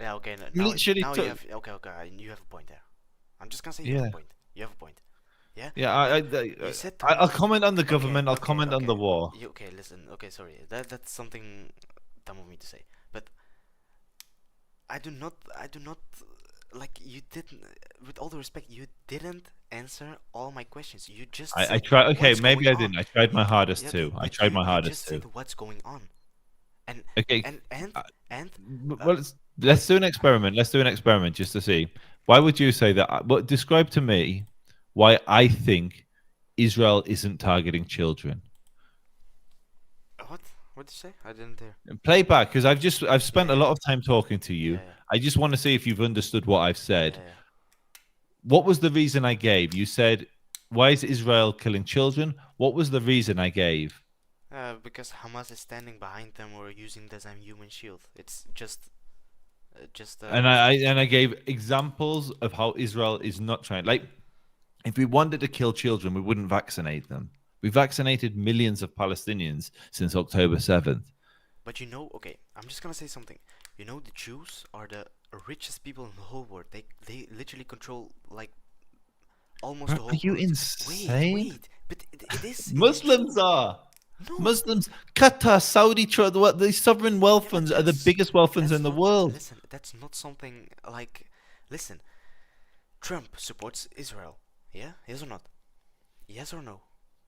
A: Yeah, okay.
F: Literally
A: Now
F: took-
A: you have you have a point there. I'm just gonna say you have a point. You have a point. Yeah.
F: Yeah,
A: You said
F: I'll
A: Hamas-
F: comment on the
A: Okay,
F: government. I'll
A: okay,
F: comment on the
A: okay.
F: war.
A: Okay, listen. Okay, sorry. That's something dumb of me to say, but I do not like you didn't. With all the respect, you didn't answer all my questions. You just
F: I
A: said
F: tried. Okay,
A: what's
F: maybe
A: going
F: I didn't.
A: on.
F: I tried my hardest
A: Yeah,
F: too.
A: okay,
F: I
A: but
F: tried my
A: you
F: hardest
A: just
F: too.
A: said what's going on, and
F: Okay.
A: and
F: Well, let's do an experiment. Let's do an experiment just to see. Why would you say that? But describe to me why I think Israel isn't targeting children.
A: what? What did you say? I didn't hear.
F: Play back because I've spent a
A: yeah.
F: lot of time talking to you.
A: Yeah, yeah.
F: I just want to see if you've understood what I've said.
A: Yeah, yeah.
F: What was the reason I gave? You said, why is Israel killing children? What was the reason I gave?
A: Because Hamas is standing behind them or using this as a human shield. It's just.
F: And I gave examples of how Israel is not trying. Like, if we wanted to kill children, we wouldn't vaccinate them. We vaccinated millions of Palestinians since October 7th.
A: But you know, okay, I'm just gonna say something. You know, the Jews are the richest people in the whole world. They literally control like almost the whole
F: Are you
A: world.
F: insane?
A: Wait, but it is.
F: Muslims are.
A: No.
F: Muslims, Qatar, Saudi, the sovereign wealth
A: Yeah, but
F: funds are the
A: that's-
F: biggest wealth funds
A: that's
F: in the
A: not-
F: world.
A: Listen, that's not something like. Listen, Trump supports Israel. Yeah, yes or not? Yes or no?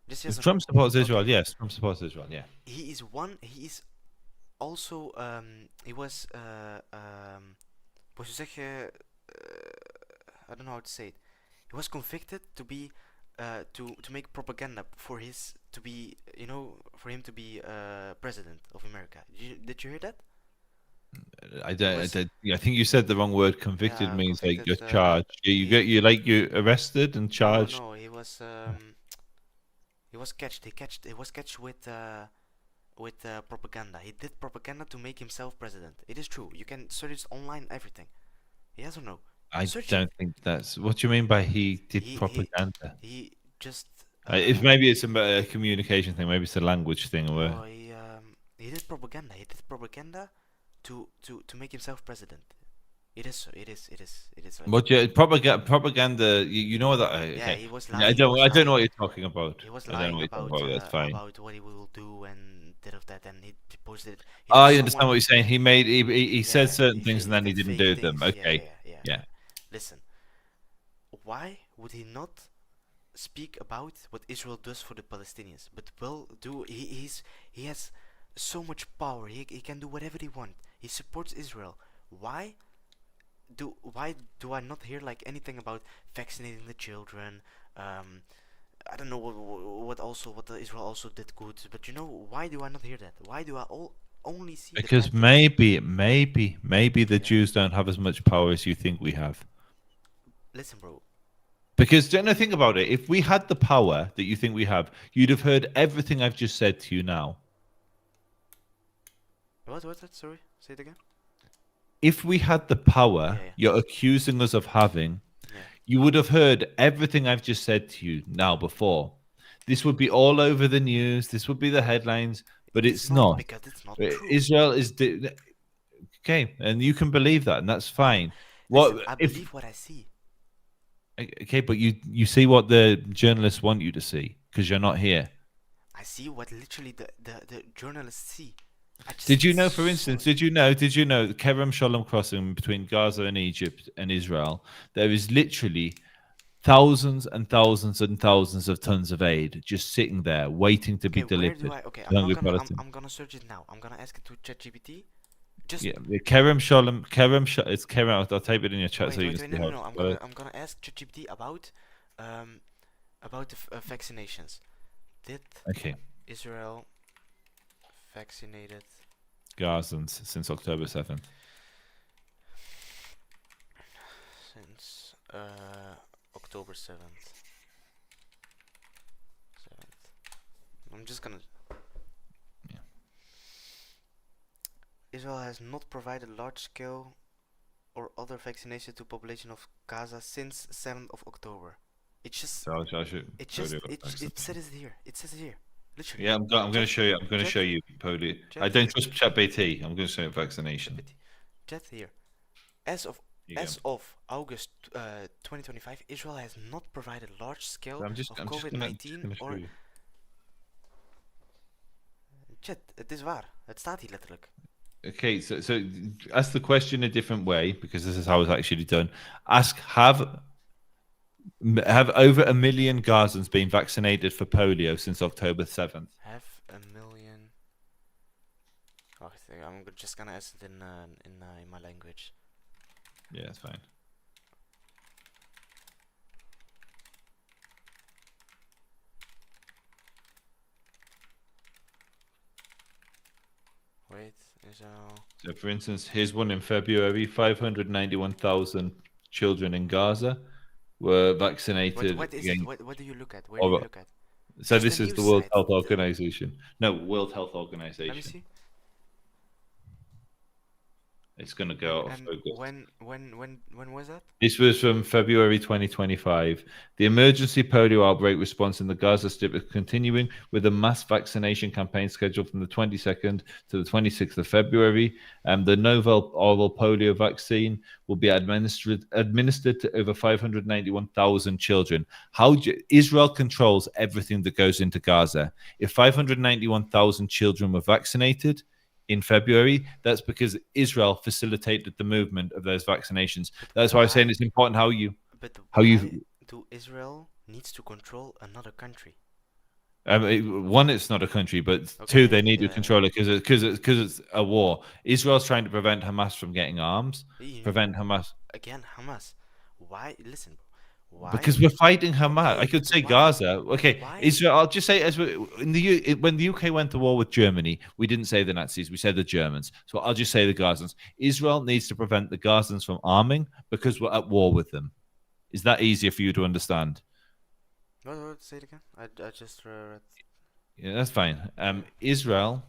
A: Just yes or
F: Trump
A: no?
F: supports
A: Okay.
F: Israel. Yes, Trump supports Israel. Yeah.
A: He is one. He is also. He was. Hoe zeg je? I don't know how to say it. He was convicted to be. To make propaganda for his to be for him to be president of America. Did you hear that?
F: I think you said the wrong word. Convicted
A: Yeah,
F: means like you're
A: convicted,
F: charged. You arrested and charged.
A: No, he was catched. He was catched with propaganda. He did propaganda to make himself president. It is true. You can search it online. Everything. Yes or no?
F: I
A: Search
F: don't think that's what do you mean by he did propaganda.
A: He just.
F: If maybe it's a communication thing, maybe it's a language thing, or
A: No, he did propaganda. He did propaganda to make himself president. It is. Like,
F: what propaganda. You know that?
A: yeah,
F: Okay.
A: he was
F: I
A: lying.
F: don't know what you're talking about.
A: He was
F: I don't know
A: lying
F: what you're talking about. That's fine.
A: about what he will do and did of that, and he posted it.
F: Oh, I understand what you're saying. He said certain things and then he
A: did
F: didn't
A: fake
F: do them.
A: things.
F: Okay.
A: Yeah.
F: Yeah.
A: Listen, why would he not speak about what Israel does for the Palestinians? But will do. He has so much power. He can do whatever he wants. He supports Israel. Why do I not hear like anything about vaccinating the children? I don't know what Israel also did good. But you know, why do I not hear that? Why do I only see?
F: Because maybe the Jews don't have as much power as you think we have.
A: Listen, bro.
F: Because don't think about it. If we had the power that you think we have, you'd have heard everything I've just said to you now.
A: What? Sorry, say it again.
F: If we had the power
A: Yeah.
F: you're accusing us of having,
A: Yeah.
F: you would have heard everything I've just said to you now before. This would be all over the news. This would be the headlines, but it's not.
A: Because it's not true.
F: Israel is okay, and you can believe that, and that's fine.
A: Listen, I believe what I see.
F: Okay, but you see what the journalists want you to see because you're not here.
A: I see what literally the journalists see.
F: Did you know, for instance, did you know the Kerem Shalom crossing between Gaza and Egypt and Israel? There is literally thousands and thousands and thousands of tons of aid just sitting there waiting to be delivered.
A: I'm gonna search it now. I'm gonna ask it to ChatGPT. Just
F: Kerem Shalom. It's Kerem. I'll type it in your chat so you can see how.
A: No. I'm gonna ask ChatGPT about the vaccinations. Did Israel vaccinated
F: Gazans since October 7th?
A: Since October 7th. I'm just gonna. Israel has not provided large-scale or other vaccination to population of Gaza since 7th of October. It's just. It says here. It says here. Literally.
F: Yeah, I'm going to show you. I'm going to show you, Poli. I don't trust ChatGPT. I'm going to show you vaccination.
A: Chat here. As of August 2025, Israel has not provided large scale of COVID-19 or. Chat, het is waar. Het staat hier letterlijk.
F: Okay, so ask the question a different way because this is how it's actually done. Ask have over 1 million Gazans been vaccinated for polio since October 7th?
A: Have a million. Oh, I'm just gonna ask it in my language.
F: Yeah, that's fine.
A: Wait,
F: So, for instance, here's one in February: 591,000 children in Gaza were vaccinated.
A: what is
F: against-
A: it? What do you look at? Where do you look at?
F: So
A: Just
F: this
A: the
F: is the
A: news
F: World
A: site.
F: Health Organization. No, World Health
A: Let me
F: Organization.
A: see.
F: It's going to go out of
A: And
F: focus.
A: when was that?
F: This was from February 2025. The emergency polio outbreak response in the Gaza Strip is continuing with a mass vaccination campaign scheduled from the 22nd to the 26th of February. The novel oral polio vaccine will be administered to over 591,000 children. Israel controls everything that goes into Gaza. If 591,000 children were vaccinated in February, that's because Israel facilitated the movement of those vaccinations. That's why I'm saying it's important how you
A: do Israel needs to control another country?
F: One, it's not a country, but
A: Okay,
F: two, they need to
A: yeah.
F: control it because it's a war. Israel's trying to prevent Hamas from getting arms, prevent Hamas.
A: Again, Hamas. Why? Listen, bro. Why?
F: Because we're fighting Hamas.
A: Okay,
F: I could say
A: why?
F: Gaza. Okay,
A: Why?
F: Israel. I'll just say when the UK went to war with Germany, we didn't say the Nazis. We said the Germans. So I'll just say the Gazans. Israel needs to prevent the Gazans from arming because we're at war with them. Is that easier for you to understand?
A: What? Say it again. I just read.
F: Yeah, that's fine. Israel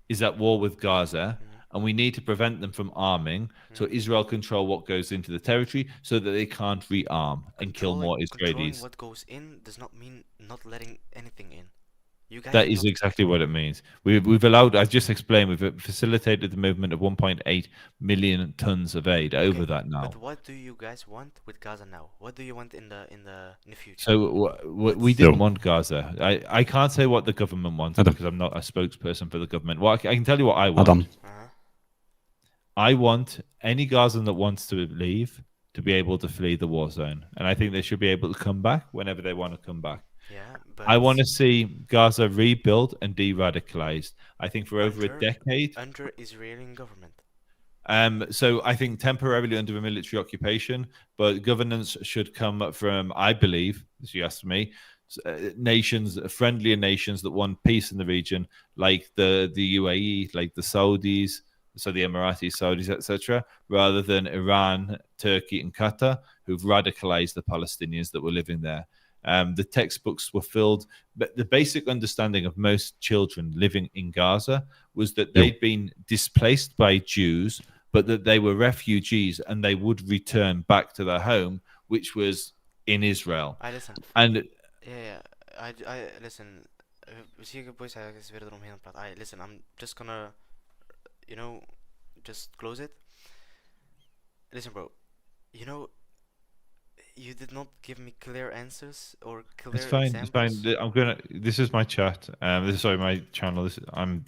F: is at war with Gaza, and we need to prevent them from arming. So Israel control what goes into the territory so that they can't rearm and kill more
A: Controlling
F: Israelis.
A: what goes in does not mean not letting anything in. You guys
F: That
A: do
F: is
A: not-
F: exactly what it means. We've allowed. I just explained. We've facilitated the movement of 1.8 million tons of aid over that now.
A: But what do you guys want with Gaza now? What do you want in the future?
F: So we didn't want Gaza. I can't say what the government wants because I'm not a spokesperson for the government. Well, I can tell you what I want.
B: Adam.
F: I want any Gazan that wants to leave to be able to flee the war zone, and I think they should be able to come back whenever they want to come back.
A: Yeah, but
F: I want to see Gaza rebuilt and de-radicalized. I think for over a decade
A: under Israeli government.
F: So I think temporarily under a military occupation, but governance should come from, I believe, as you asked me, nations, friendlier nations that want peace in the region, like the UAE, like the Saudis, so the Emiratis, Saudis, etc., rather than Iran, Turkey, and Qatar, who've radicalized the Palestinians that were living there. The textbooks were filled, but the basic understanding of most children living in Gaza was that they'd been displaced by Jews, but that they were refugees and they would return back to their home, which was in Israel.
A: I listen.
F: And
A: I listen. Zie ik boys eigenlijk is weer eromheen praten. Listen, I'm just gonna, just close it. Listen, bro. You did not give me clear answers or clear
F: it's fine.
A: examples.
F: It's fine. This is my chat. My channel.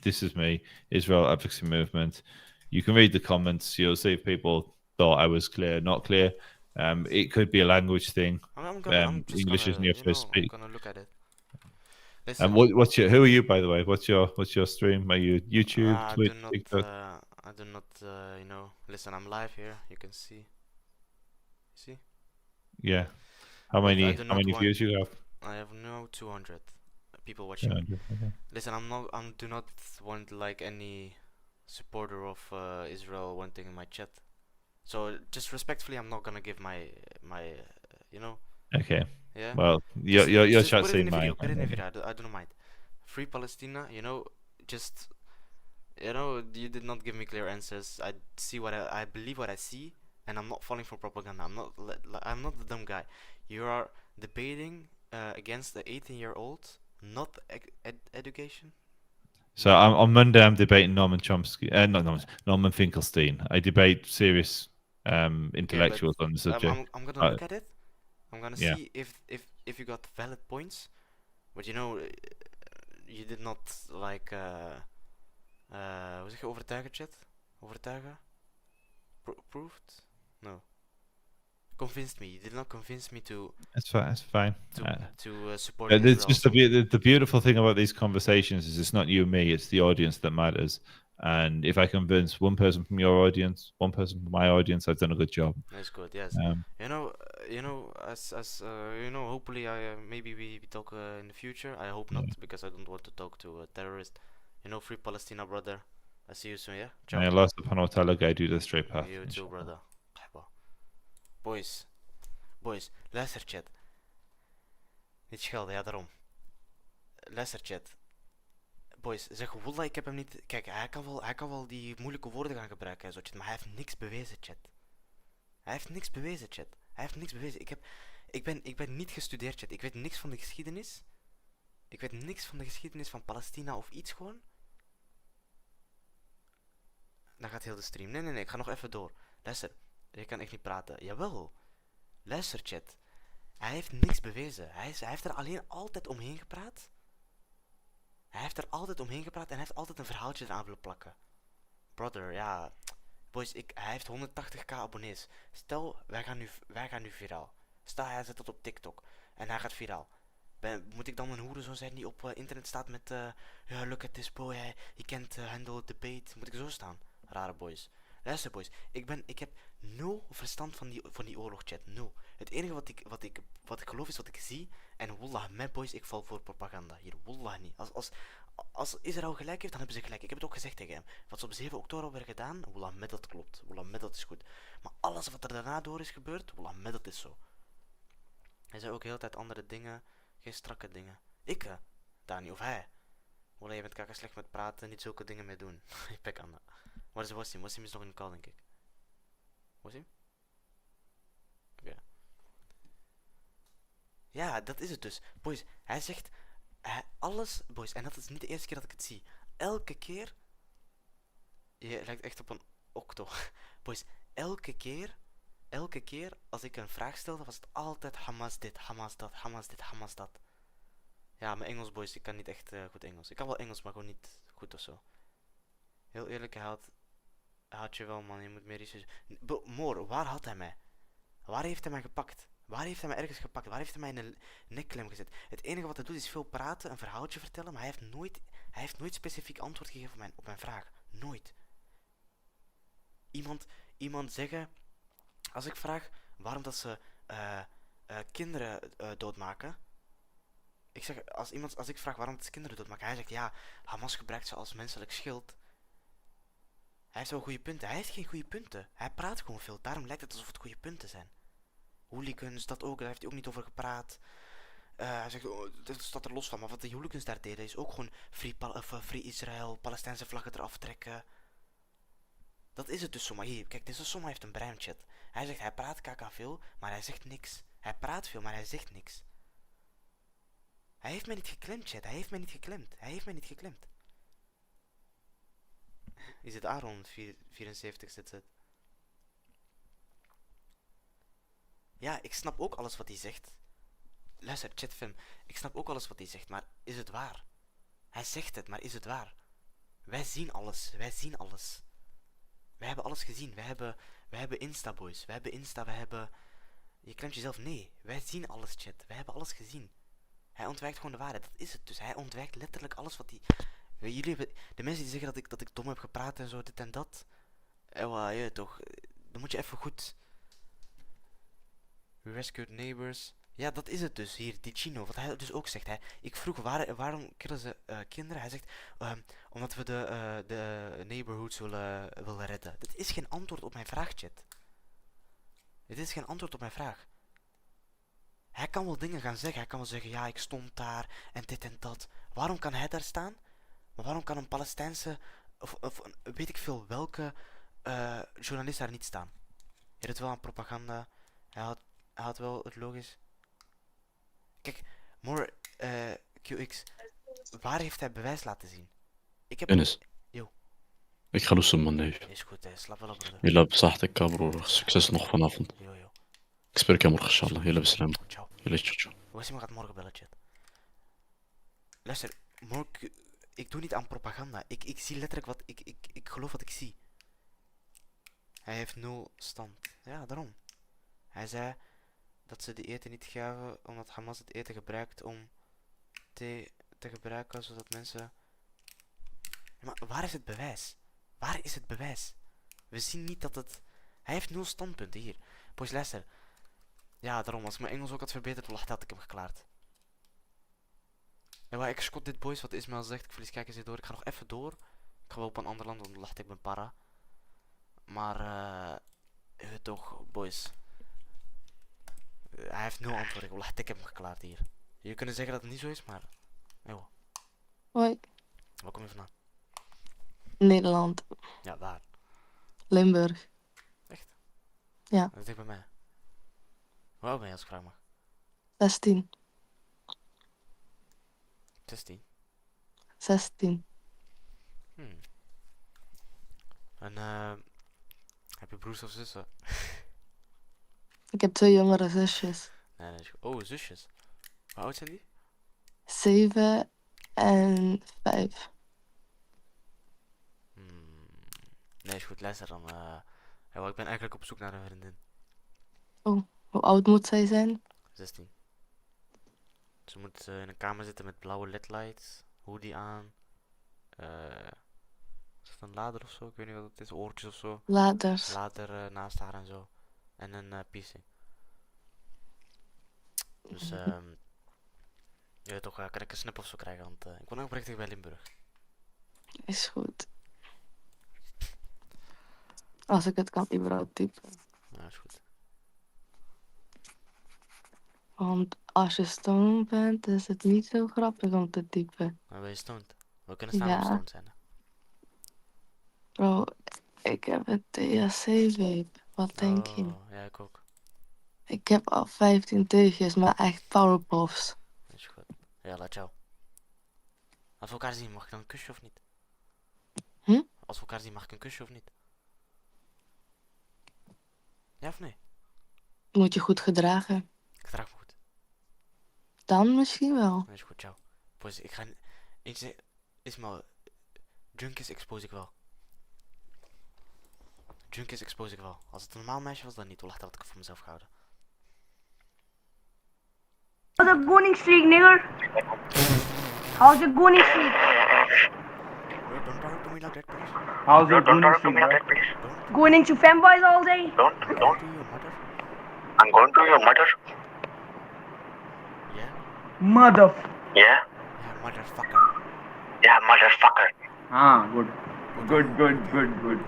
F: This is me, Israel Advocacy Movement. You can read the comments. You'll see if people thought I was clear, not clear. It could be a language thing. English isn't your first speak.
A: I'm gonna look at it.
F: And who are you, by the way? What's your stream? Are you YouTube, Twitch, TikTok?
A: I do not. Listen, I'm live here. You can see. See?
F: Yeah. How many views you have?
A: I have no 200 people watching.
F: 200, okay.
A: Listen, I do not want like any supporter of Israel wanting in my chat. So just respectfully, I'm not gonna give my.
F: Okay.
A: Yeah.
F: Well, your chat's saying mine.
A: Put it in the video. I don't mind. Free Palestina. Just. You did not give me clear answers. I see what I believe what I see, and I'm not falling for propaganda. I'm not the dumb guy. You are debating against the 18-year-old, not education.
F: So on Monday, I'm debating Norman Chomsky, Norman Finkelstein. I debate serious intellectuals on the subject.
A: I'm gonna look at it. I'm gonna see if you got valid points, but you did not like. Hoe zeg je overtuigen, chat? Overtuigen? Proved? No. Convinced me. You did not convince me to
F: It's fine. It's fine.
A: support
F: It's
A: Israel.
F: just the beautiful thing about these conversations is it's not you and me; it's the audience that matters. And if I convince one person from your audience, one person from my audience, I've done a good job.
A: That's good. Yes. Hopefully, maybe we talk in the future. I hope not, because I don't want to talk to a terrorist. Free Palestina, brother. I see you soon, yeah? Ciao.
F: May Allah subhanahu wa ta'ala guide you the straight path.
A: You too,
F: inshallah.
A: brother. Boys, luister chat. Niet schelden, ja daarom. Luister chat. Boys, zeg wallah, ik heb hem niet... Kijk, hij kan wel die moeilijke woorden gaan gebruiken, zo, chat, maar hij heeft niks bewezen, chat. Hij heeft niks bewezen, chat. Hij heeft niks bewezen. Ik ben niet gestudeerd, chat. Ik weet niks van de geschiedenis. Ik weet niks van de geschiedenis van Palestina of iets gewoon. Dan gaat heel de stream. Nee, ik ga nog even door. Luister, je kan echt niet praten. Jawel. Luister, chat. Hij heeft niks bewezen. Hij heeft er alleen altijd omheen gepraat. Hij heeft er altijd omheen gepraat en hij heeft altijd een verhaaltje eraan willen plakken. Brother, ja. Boys, hij heeft 180k abonnees. Stel, wij gaan nu viraal. Stel, hij zet dat op TikTok en hij gaat viraal. Moet ik dan een hoerenzoon zijn die op internet staat met... ja, look at this boy, he can't handle debate. Moet ik zo staan? Rare boys. Luister boys, ik heb nul verstand van die oorlogchat. Nul. Het enige wat ik geloof is wat ik zie. En wallah, mijn boys, ik val voor propaganda. Hier, wallah niet. Als Israël gelijk heeft, dan hebben ze gelijk. Ik heb het ook gezegd tegen hem. Wat ze op 7 oktober hebben gedaan, wallah, met dat klopt. Wallah, met dat is goed. Maar alles wat er daarna door is gebeurd, wallah, met dat is zo. Hij zei ook de hele tijd andere dingen. Geen strakke dingen. Ik, Dani, of hij. Wallah, je bent kakker slecht met praten, niet zulke dingen mee doen. Ik pek aan dat. Waar is Wassim? Wassim is nog in de call, denk ik. Wassim? Oké. Ja, dat is het dus. Boys, hij zegt... alles... Boys, en dat is niet de eerste keer dat ik het zie. Elke keer... Je lijkt echt op een octo. Boys, elke keer als ik een vraag stelde, was het altijd Hamas dit, Hamas dat, Hamas dit, Hamas dat. Ja, mijn Engels, boys, ik kan niet echt goed Engels. Ik kan wel Engels, maar gewoon niet goed of zo. Heel eerlijk, hij had je wel, man. Je moet meer research. Moor, waar had hij mij? Waar heeft hij mij gepakt? Waar heeft hij mij ergens gepakt? Waar heeft hij mij in een nekklem gezet? Het enige wat hij doet is veel praten, een verhaaltje vertellen, maar hij heeft nooit specifiek antwoord gegeven op mijn vraag. Nooit. Iemand zeggen, als ik vraag waarom dat ze kinderen doodmaken. Ik zeg, als ik vraag waarom dat ze kinderen doodmaken, hij zegt ja, Hamas gebruikt ze als menselijk schild. Hij heeft wel goede punten. Hij heeft geen goede punten. Hij praat gewoon veel. Daarom lijkt het alsof het goede punten zijn. Hooligans, dat ook. Daar heeft hij ook niet over gepraat. Hij zegt, dat staat er los van. Maar wat de hooligans daar deden is ook gewoon Free Israël, Palestijnse vlaggen eraf trekken. Dat is het dus zomaar. Hier, kijk, deze zomaar heeft een brein, chat. Hij zegt, hij praat kaka veel, maar hij zegt niks. Hij praat veel, maar hij zegt niks. Hij heeft mij niet geklemd, chat. Hij heeft mij niet geklemd. Is het Aaron 74 zit het? Ja, ik snap ook alles wat hij zegt. Luister, chatfam. Ik snap ook alles wat hij zegt, maar is het waar? Hij zegt het, maar is het waar? Wij zien alles. Wij hebben alles gezien. Wij hebben Insta, boys. Wij hebben Insta, Je klemt jezelf. Nee, wij zien alles, chat. Wij hebben alles gezien. Hij ontwijkt gewoon de waarheid. Dat is het dus. Hij ontwijkt letterlijk alles wat hij... De mensen die zeggen dat ik dom heb gepraat en zo, dit en dat. Ja, toch. Dan moet je even goed... Rescued neighbors. Ja, dat is het dus. Hier, die Chino. Wat hij dus ook zegt. Ik vroeg waarom killen ze kinderen. Hij zegt, omdat we de neighborhoods willen redden. Dit is geen antwoord op mijn vraag, chat. Dit is geen antwoord op mijn vraag. Hij kan wel dingen gaan zeggen. Hij kan wel zeggen, ja, ik stond daar en dit en dat. Waarom kan hij daar staan? Maar waarom kan een Palestijnse, of weet ik veel welke journalist daar niet staan? Je doet wel aan propaganda. Hij had wel het logisch. Kijk, more QX. Waar heeft hij bewijs laten zien?
B: Enes.
A: Yo.
B: Ik ga loesen, man, neef.
A: Is goed, slaap wel op, broeder.
B: Jullie بصحتك broer. Succes nog vanavond.
A: Yo.
B: Ik spreek je morgen, inshallah. Jullie beslaan.
A: Ciao.
B: Jullie ciao.
A: Wassim gaat morgen bellen, chat. Luister, morgen... Ik doe niet aan propaganda. Ik zie letterlijk wat... Ik geloof wat ik zie. Hij heeft 0 stand. Ja, daarom. Hij zei dat ze de eten niet gaven omdat Hamas het eten gebruikt om te gebruiken zodat mensen... Maar waar is het bewijs? Waar is het bewijs? We zien niet dat het... Hij heeft 0 standpunten hier. Boys, luister. Ja, daarom. Als ik mijn Engels ook had verbeterd, had ik hem geklaard. En waar ik scot dit, boys, wat Ismail zegt. Ik verlies kijkers hier door. Ik ga nog even door. Ik ga wel op een ander land, want lacht ik ben para. Maar, je weet toch, boys. Hij heeft 0 antwoord. Ik heb hem geklaard hier. Je kunt zeggen dat het niet zo is, maar... Yo,
G: Hoi,
A: waar kom je vandaan?
G: Nederland,
A: Ja, daar.
G: Limburg.
A: Echt?
G: Ja.
A: Dat is dicht bij mij. Hoe oud ben je als ik vraag mag?
G: 16.
A: 16.
G: 16.
A: En heb je broers of zussen?
G: Ik heb 2 jongere zusjes.
A: Nee, nee, is goed. Oh, zusjes. Hoe oud zijn die?
G: 7 en 5.
A: Nee, is goed. Luister dan. Ja, ik ben eigenlijk op zoek naar een vriendin.
G: Hoe oud moet zij zijn?
A: 16. Ze moet in een kamer zitten met blauwe ledlights. Hoodie aan. Is het een lader of zo? Ik weet niet wat het is. Oortjes of zo.
G: Laders.
A: Lader naast haar en zo. En een piercing. Dus je weet toch, kan ik een snap of zo krijgen? Want ik woon ook oprecht bij Limburg.
G: Is goed. Als ik het kan überhaupt typen.
A: Ja, is goed.
G: Want als je stoned bent, is het niet zo grappig om te typen.
A: Maar ben je stoned? We kunnen staan
G: Ja.
A: op stoned zijn. Hè?
G: Bro, ik heb een THC-vape. Wat denk je?
A: Oh, ja, ik ook.
G: Ik heb al 15 teugjes, maar echt powerpuffs.
A: Is goed. Ja, laat jou. Als we elkaar zien, mag ik dan een kusje of niet? Als we elkaar zien, mag ik een kusje of niet? Ja of nee?
G: Moet je goed gedragen.
A: Ik draag me goed.
G: Dan misschien wel.
A: Is goed, ciao. Boys, ik ga... Eentje... Ismail... Junkies expose ik wel. Junkies expose ik wel. Als het een normaal meisje was, dan niet. Hoe had ik het voor mezelf gehouden.
H: How's the gooning streak, nigger? How's the gooning streak?
A: Bro, don't talk to me like that, please.
H: How's the gooning streak, bro? Going to femboys all day?
A: Don't to your mother.
I: I'm going to your mother.
A: Yeah?
H: Mother.
I: Yeah?
A: Yeah, motherfucker.
I: Yeah, motherfucker.
H: Ah, good. Good.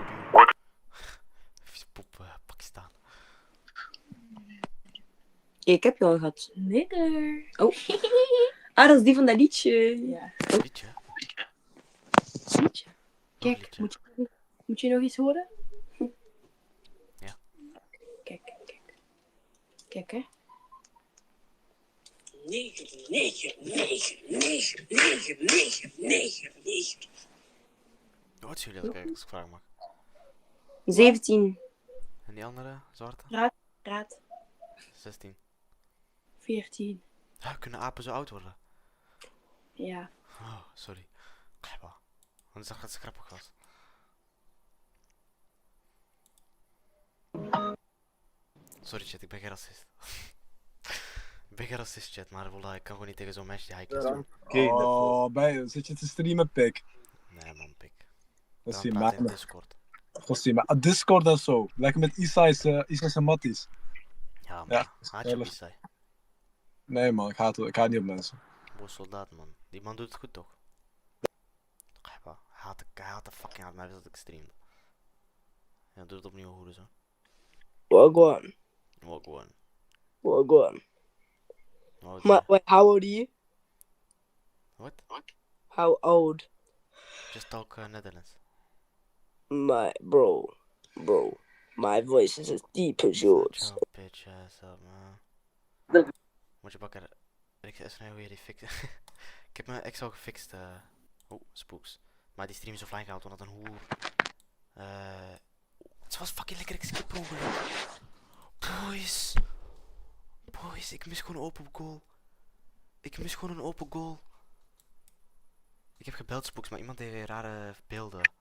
A: Vies pop, Pakistan.
J: Ik heb je al gehad. Nigger. Oh. Ah, dat is die van dat liedje. Ja.
A: Liedje?
J: Liedje. Kijk,
A: liedje.
J: moet je nog iets horen?
A: Ja.
J: Kijk. Kijk, hè. 9.
A: Wat is jullie aan het kijken als ik vraag mag?
J: 17.
A: En die andere, zwarte?
J: Raad.
A: 16.
J: 14.
A: Ja, kunnen apen zo oud worden?
J: Ja.
A: Oh, sorry. Kleppa. Want ik dacht dat het grappig was. Sorry chat, ik ben geen racist. Ik ben geen racist chat, maar voilà, ik kan gewoon niet tegen zo'n meisje die high doen.
K: Zit je te streamen, pik?
A: Nee man, pik.
K: Dat
A: Dan praat in Discord.
K: maar Discord en zo. Lekker met Isai's en Matties.
A: Ja man,
K: Ja,
A: haat je Isai.
K: Nee man, ik haat niet op mensen.
A: Boos soldaat man. Die man doet het goed toch? Kleppa. Hij haat de fucking uit mij dat ik streamde. Ja, doe het opnieuw hoeren zo.
J: Wagwan. Wait, how old are you?
A: What?
J: How old?
A: Just talk Netherlands.
J: Bro. My voice is as deep as yours.
A: Chill, bitch ass up, man. Moet je bakken. Ik is nou weer die fixen. Ik heb mijn ex al gefixt. Spooks. Maar die stream is offline gehaald omdat een hoer. Het was fucking lekker. Ik skip per ongeluk. Boys, ik mis gewoon een open goal. Ik heb gebeld Spooks, maar iemand heeft rare beelden.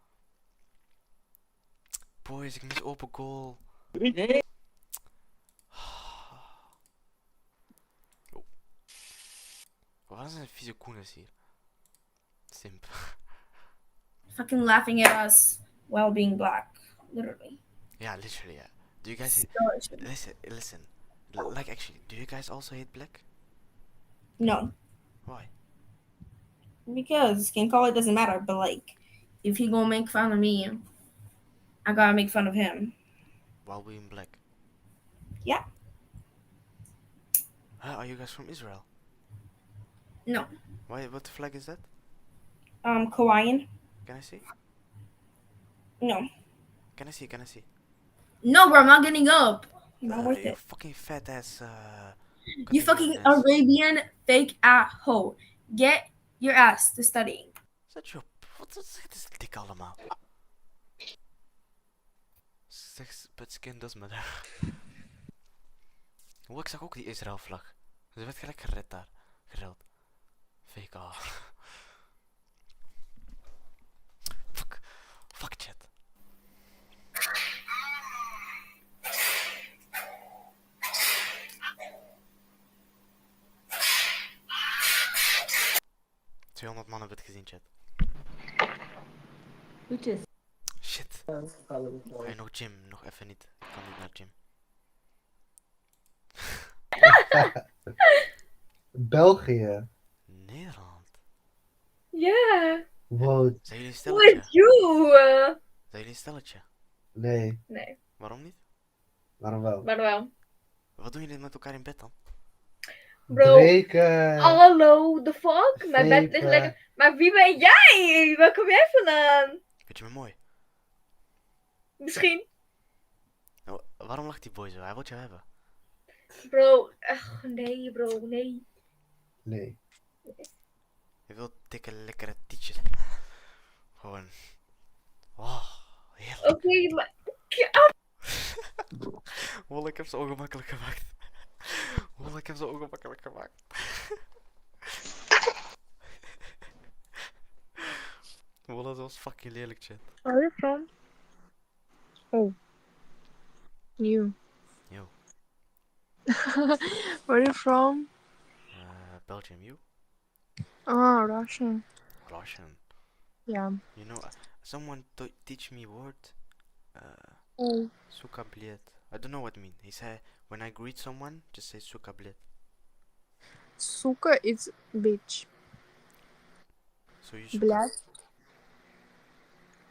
A: Boys, ik mis open goal.
J: Nee.
A: Oh. Wat is een vieze koenis hier? Simp.
H: Fucking laughing at us while being black. Literally.
A: Yeah, literally, yeah. Do you guys... Listen. Like, actually, do you guys also hate black?
H: No.
A: Why?
H: Because skin color doesn't matter, but like, if he gonna make fun of me, I gotta make fun of him.
A: While being black?
H: Yeah.
A: Are you guys from Israel?
H: No.
A: Why? What flag is that?
H: Hawaiian.
A: Can I see?
H: No.
A: Can I see? Can I see?
H: No, bro, I'm not getting up. Not worth
A: You
H: it.
A: fucking fat ass.
H: You fucking Arabian fake hoe. Get your ass to studying.
A: Zet je op. Wat is dik allemaal? But skin does matter. Oh, ik zag ook die Israël vlag. Ze werd gelijk gered daar. Gereld. Fake off. Fuck chat. ...200 man hebben het gezien, chat.
J: Goedjes.
A: Shit. Ga je nog gym? Nog even niet. Ik kan niet naar gym.
L: België.
A: Nederland.
G: Ja.
L: Wow.
A: Zijn jullie een stelletje?
G: With you.
A: Zijn jullie een stelletje?
L: Nee.
G: Nee.
A: Waarom niet?
L: Waarom wel?
G: Maar wel.
A: Wat doen jullie met elkaar in bed dan?
G: Bro.
L: Breken.
G: Hallo, the fuck? Mijn bed ligt
L: Vapen.
G: lekker. Maar wie ben jij? Waar kom jij vandaan?
A: Vind je me mooi?
G: Misschien.
A: Nou, waarom lacht die boy zo? Hij wil jou hebben.
G: Bro, nee bro, nee.
L: Nee.
A: Je wilt dikke lekkere tietjes. Gewoon. Oh, heerlijk.
G: Oké, maar...
A: Wol, ik heb ze ongemakkelijk gemaakt. Wol, ik heb ze ongemakkelijk gemaakt. Wol, dat was fucking lelijk, chat.
G: Where are you from? Oh. You.
A: Yo.
G: Where are you from?
A: Belgium, you?
G: Oh, Russian.
A: Russian.
G: Yeah.
A: You know, someone teach me word.
G: Oh.
A: Suka bled. I don't know what it means. He said, when I greet someone, just say suka bled.
G: Сука is bitch.
A: So you suka.
G: Блядь.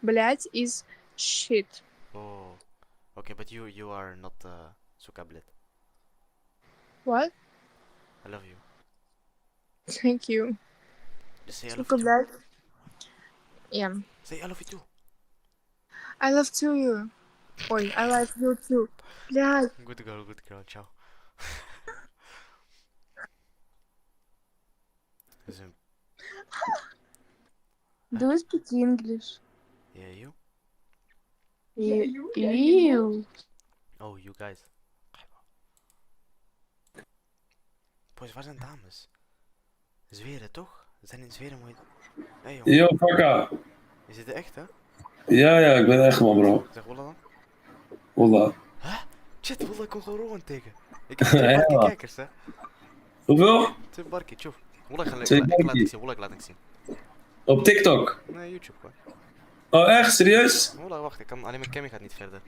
G: Блядь is shit.
A: Oh. Okay, but you are not suka bled.
G: What?
A: I love you.
G: Thank you.
A: Just say I love
G: Сука,
A: you too.
G: блядь. Yeah.
A: Say I love you too.
G: I love to you. Ой, I like you too. Блядь.
A: Good girl, ciao.
G: Do you speak English?
A: Yeah, you?
G: You.
A: Oh, you guys. Boys, waar zijn dames? Zweren, toch? Ze zijn in Zweren mooi. Hey, jongen.
M: Yo, pakka.
A: Is dit echt, hè?
M: Ja, ik ben echt man, bro.
A: Zeg Wolla dan?
M: Wolla.
A: Huh? Shit, Wolla, ik kom gewoon Rowan tegen. Ik heb 2 barkie kijkers, hè?
M: Hoeveel?
A: 2 barkie, tjoef. Wolla, ik
M: Twee
A: laat niks
M: barkie.
A: zien, Wolla, ik laat niks zien.
M: Op TikTok?
A: Nee, YouTube, hoor.
M: Oh, echt? Serieus?
A: Wolla, wacht, ik kan alleen mijn cammy gaat niet verder.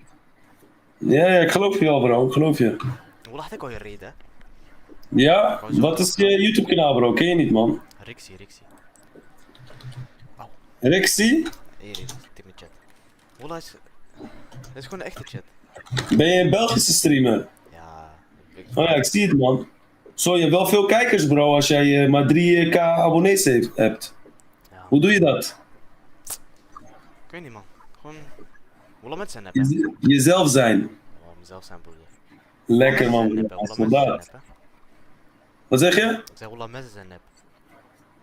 M: Ja, ik geloof je wel, bro. Ik geloof je.
A: Wolla, had ik al je reden, hè?
M: Ja? Wat is je YouTube kanaal, bro? Ken je niet, man?
A: Rixie.
M: Rixie?
A: Hier, tik mijn chat. Wolla is... Dat is gewoon een echte chat.
M: Ben je een Belgische streamer?
A: Ja.
M: Oh ja, ik zie het, man. Zo, je hebt wel veel kijkers, bro, als jij maar 3k abonnees hebt.
A: Ja.
M: Hoe doe je dat?
A: Ik weet niet, man. Gewoon... Wolla met zijn nep, hè?
M: Jezelf zijn.
A: Oh, mezelf zijn, broeder.
M: Lekker,
A: Wolla
M: man.
A: met zijn nep, hè. Wolla met zijn
M: Soldaat.
A: nep, hè.
M: Wat zeg je?
A: Ik zeg Wolla met zijn nep.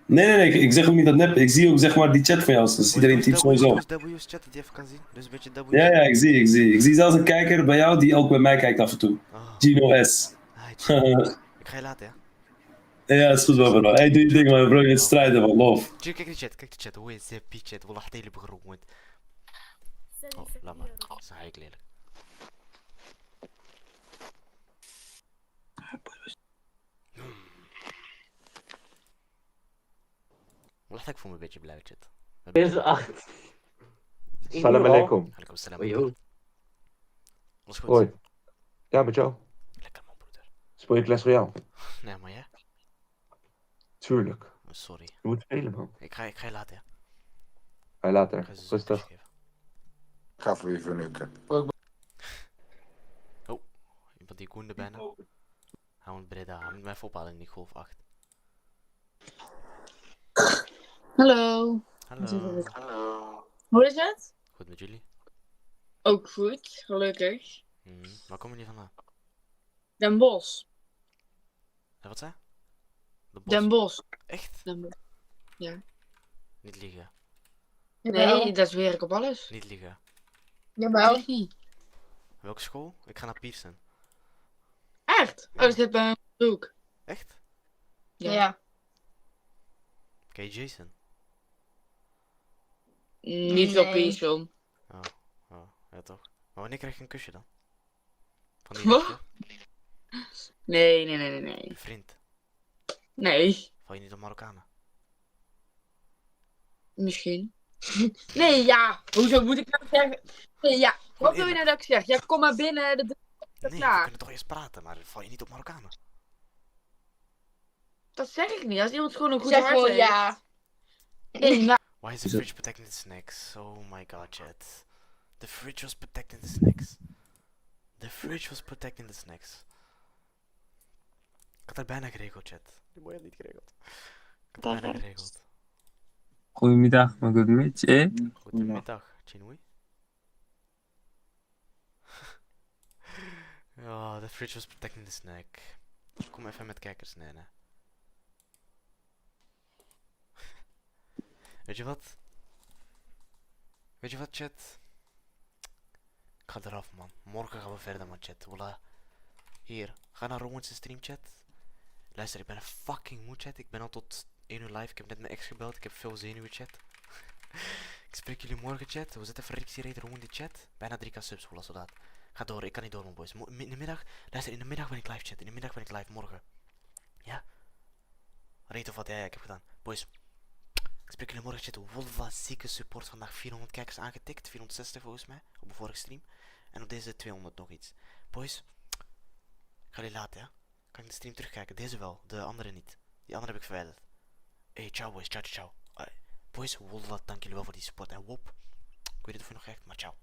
M: Nee, ik zeg ook niet dat nep. Ik zie ook zeg maar die chat van jou. Dus iedereen typt sowieso.
A: Dus W's chat dat je even kan zien. Dus een beetje W.
M: Ja, ik zie. Ik zie zelfs een kijker bij jou die ook bij mij kijkt af en toe. Gino S.
A: Ik ga je laten, ja?
M: Ja, is goed wel, bro. Hey, doe je ding, man. Bro, je bent strijden, man. Love.
A: Kijk de chat. Hoe is de chat? Wolla, had hele begroemd. Oh, laat maar. Dat is eigenlijk lelijk. Wacht, ik voel me een beetje blij, chat.
N: Is 8.
O: Salam alaikum.
A: Alaikum salam.
N: Yo.
A: Alles goed?
O: Hoi. Ja, met jou.
A: Lekker man, broeder.
O: Speel je Clash Royale?
A: Nee, maar jij?
O: Tuurlijk.
A: Oh, sorry.
O: Je moet spelen, man.
A: Ik ga je laten, ja.
O: Ga je later.
A: Ik ga ze zo'n
O: Rustig.
A: kusje geven.
P: Ga voor je vernukken.
A: Oh, iemand die koende bijna. Hij moet Breda. Hij moet mij even ophalen in die golf 8.
Q: Hallo.
A: Hallo.
Q: Hallo. Hoe is het?
A: Goed met jullie?
Q: Ook goed, gelukkig.
A: Waar komen jullie vandaan?
Q: Den Bosch.
A: Wat zei?
Q: Den Bosch.
A: Echt?
Q: Den Bosch. Ja.
A: Niet liegen.
Q: Nee, dat zweer ik op alles.
A: Niet liegen.
Q: Jawel. Echt niet.
A: Welke school? Ik ga naar Pearson.
Q: Echt? Oh, dat zit bij een broek.
A: Echt?
Q: Ja.
A: Ken je Jason?
Q: Niet op Pearson.
A: Oh, ja toch. Maar wanneer krijg je een kusje dan? Van die
Q: Wat?
A: liefde?
Q: Nee.
A: Vriend.
Q: Nee.
A: Val je niet op Marokkanen?
Q: Misschien. Nee, ja. Hoezo moet ik nou zeggen? Nee, ja. Wat wil je nou dat ik zeg? Ja, kom maar binnen. De
A: Nee, we
Q: klaar.
A: kunnen toch eerst praten, maar val je niet op Marokkanen?
Q: Dat zeg ik niet. Als iemand gewoon een goed
H: Zeg
Q: hart
H: gewoon
Q: heeft.
H: ja.
Q: Nee, maar...
A: Why is the fridge protecting the snacks? Oh my god, chat. The fridge was protecting the snacks. The fridge was protecting the snacks. Ik had het bijna geregeld, chat. Die boy had niet geregeld. Ik had het bijna geregeld.
R: Goedemiddag, maar goed met je?
A: Goedemiddag, Chinui. Oh, the fridge was protecting the snack. Kom even met kijkers, nee. Weet je wat? Weet je wat, chat? Ik ga eraf, man. Morgen gaan we verder, man, chat. Voilà. Hier, ga naar Rowan's stream, chat. Luister, ik ben fucking moe, chat. Ik ben al tot 1 uur live. Ik heb net mijn ex gebeld. Ik heb veel zenuwen, chat. Ik spreek jullie morgen, chat. We zetten even reactie rate Rowan in de chat. Bijna 3k subs, voilà, soldaat. Ga door, ik kan niet door, man, boys. In de middag, luister, in de middag ben ik live, chat. In de middag ben ik live, morgen. Ja? Rate of wat? Ja, ik heb gedaan. Boys. Ik spreek jullie morgen, chat. Wolva, zieke support. Vandaag 400 kijkers aangetikt. 460 volgens mij. Op de vorige stream. En op deze 200 nog iets. Boys. Ik ga jullie laten, ja? Kan ik de stream terugkijken? Deze wel, de andere niet. Die andere heb ik verwijderd. Hey, ciao boys, ciao. Boys, wolva, dank jullie wel voor die support. En wop. Ik weet het of je nog echt, maar ciao.